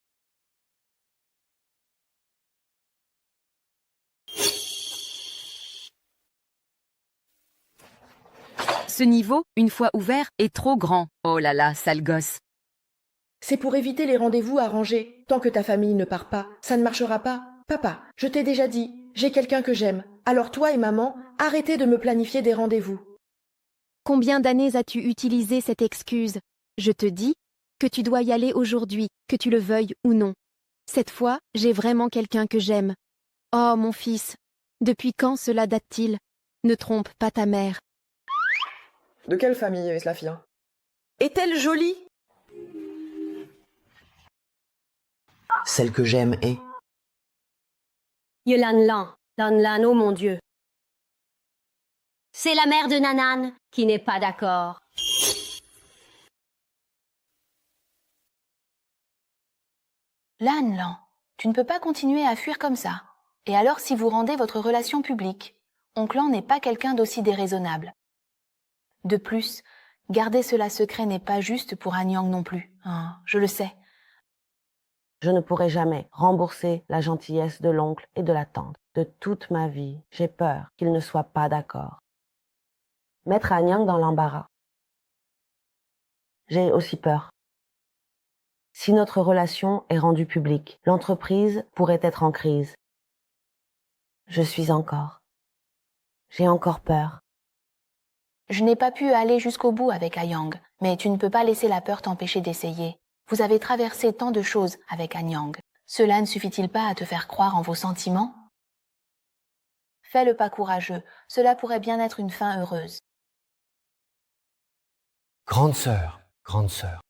Ce niveau, une fois ouvert, est trop grand. Oh là là, sale gosse. C'est pour éviter les rendez-vous arrangés. Tant que ta famille ne part pas, ça ne marchera pas. Papa, je t'ai déjà dit, j'ai quelqu'un que j'aime. Alors toi et maman, arrêtez de me planifier des rendez-vous. Combien d'années as-tu utilisé cette excuse? Je te dis que tu dois y aller aujourd'hui, que tu le veuilles ou non. Cette fois, j'ai vraiment quelqu'un que j'aime. Oh, mon fils, depuis quand cela date-t-il? Ne trompe pas ta mère. De quelle famille est la fille? Est-elle jolie? Celle que j'aime est... Lan Lan, oh mon Dieu. C'est la mère de Nanan qui n'est pas d'accord. Lan, tu ne peux pas continuer à fuir comme ça. Et alors si vous rendez votre relation publique? Oncle Lan n'est pas quelqu'un d'aussi déraisonnable. De plus, garder cela secret n'est pas juste pour Anyang non plus. Hein, je le sais. Je ne pourrai jamais rembourser la gentillesse de l'oncle et de la tante. De toute ma vie, j'ai peur qu'ils ne soient pas d'accord. Mettre Anyang dans l'embarras. J'ai aussi peur. Si notre relation est rendue publique, l'entreprise pourrait être en crise. J'ai encore peur. Je n'ai pas pu aller jusqu'au bout avec Anyang, mais tu ne peux pas laisser la peur t'empêcher d'essayer. Vous avez traversé tant de choses avec Anyang. Cela ne suffit-il pas à te faire croire en vos sentiments? Fais le pas courageux, cela pourrait bien être une fin heureuse. Grande sœur, grande sœur.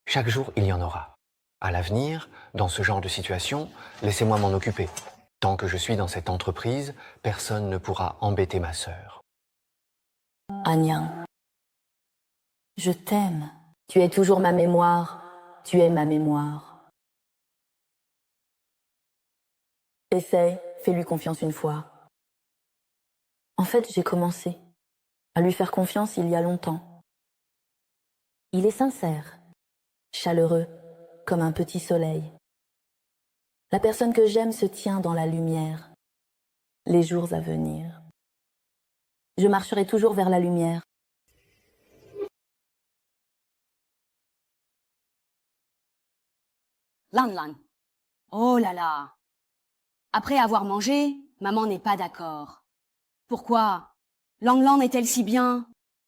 Chaque jour, il y en aura. À l'avenir, dans ce genre de situation, laissez-moi m'en occuper. Tant que je suis dans cette entreprise, personne ne pourra embêter ma sœur. Anyang, je t'aime. Tu es toujours ma mémoire. Tu es ma mémoire. Essaye, fais-lui confiance une fois. En fait, j'ai commencé à lui faire confiance il y a longtemps. Il est sincère, chaleureux, comme un petit soleil. La personne que j'aime se tient dans la lumière. Les jours à venir. Je marcherai toujours vers la lumière. Lan. Oh là là. Après avoir mangé, maman n'est pas d'accord. Pourquoi? Lan est-elle si bien?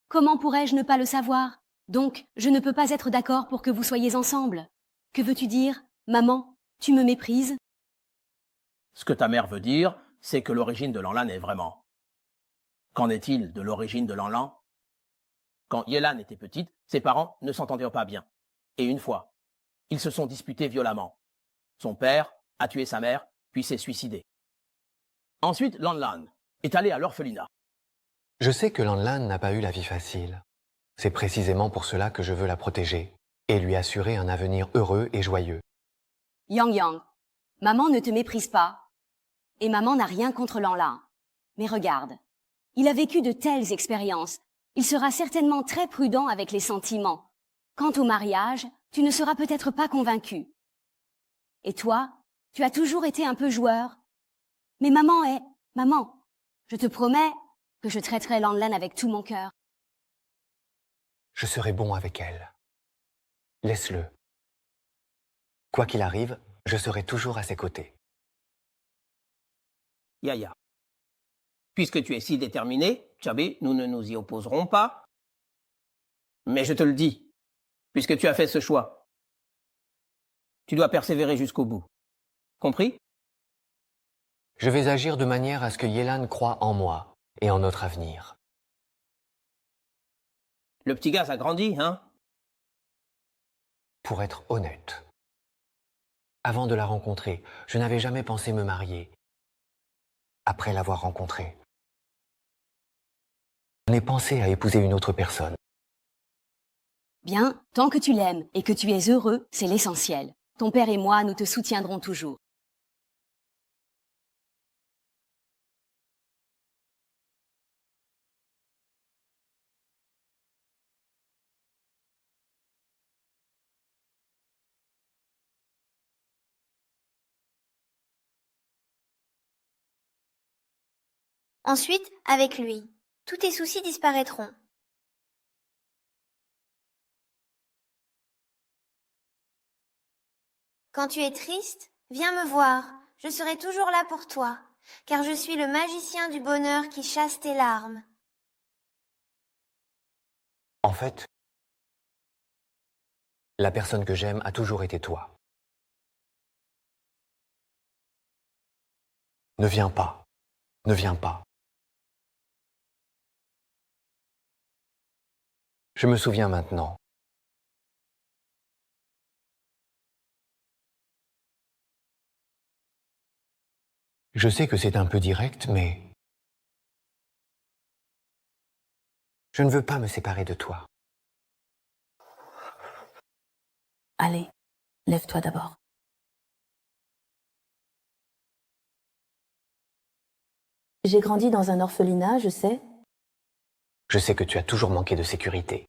Comment pourrais-je ne pas le savoir? Donc, je ne peux pas être d'accord pour que vous soyez ensemble. Que veux-tu dire? Maman, tu me méprises? Ce que ta mère veut dire, c'est que l'origine de Lan Lan est vraiment Qu'en est-il de l'origine de Lanlan? Quand Yelan était petite, ses parents ne s'entendaient pas bien. Et une fois, ils se sont disputés violemment. Son père a tué sa mère, puis s'est suicidé. Ensuite, Lanlan est allé à l'orphelinat. Je sais que Lanlan n'a pas eu la vie facile. C'est précisément pour cela que je veux la protéger et lui assurer un avenir heureux et joyeux. Yang Yang, maman ne te méprise pas. Et maman n'a rien contre Lanlan. Mais regarde, il a vécu de telles expériences. Il sera certainement très prudent avec les sentiments. Quant au mariage, tu ne seras peut-être pas convaincu. Et toi, tu as toujours été un peu joueur. Mais maman, je te promets que je traiterai Lanlan avec tout mon cœur. Je serai bon avec elle. Laisse-le. Quoi qu'il arrive, je serai toujours à ses côtés. Yaya. Puisque tu es si déterminé, Chabi, nous ne nous y opposerons pas. Mais je te le dis, puisque tu as fait ce choix, tu dois persévérer jusqu'au bout. Compris? Je vais agir de manière à ce que Yelan croie en moi et en notre avenir. Le petit gars a grandi, hein? Pour être honnête, avant de la rencontrer, je n'avais jamais pensé me marier. Après l'avoir rencontrée, je n'ai pensé à épouser une autre personne. Bien, tant que tu l'aimes et que tu es heureux, c'est l'essentiel. Ton père et moi, nous te soutiendrons toujours. Ensuite, avec lui, tous tes soucis disparaîtront. Quand tu es triste, viens me voir, je serai toujours là pour toi, car je suis le magicien du bonheur qui chasse tes larmes. En fait, la personne que j'aime a toujours été toi. Ne viens pas. Ne viens pas. Je me souviens maintenant. Je sais que c'est un peu direct, mais je ne veux pas me séparer de toi. Allez, lève-toi d'abord. J'ai grandi dans un orphelinat, je sais. Je sais que tu as toujours manqué de sécurité.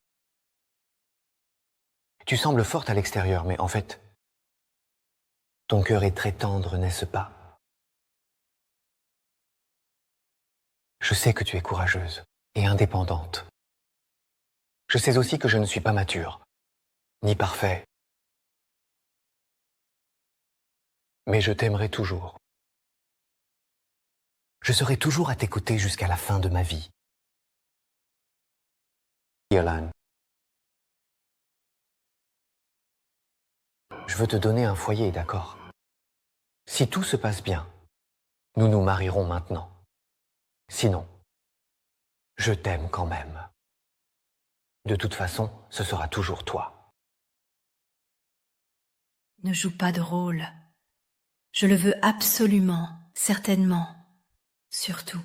Tu sembles forte à l'extérieur, mais en fait, ton cœur est très tendre, n'est-ce pas? Je sais que tu es courageuse et indépendante. Je sais aussi que je ne suis pas mature, ni parfait. Mais je t'aimerai toujours. Je serai toujours à tes côtés jusqu'à la fin de ma vie. Yelan, je veux te donner un foyer, d'accord? Si tout se passe bien, nous nous marierons maintenant. Sinon, je t'aime quand même. De toute façon, ce sera toujours toi. Ne joue pas de rôle. Je le veux absolument, certainement, surtout.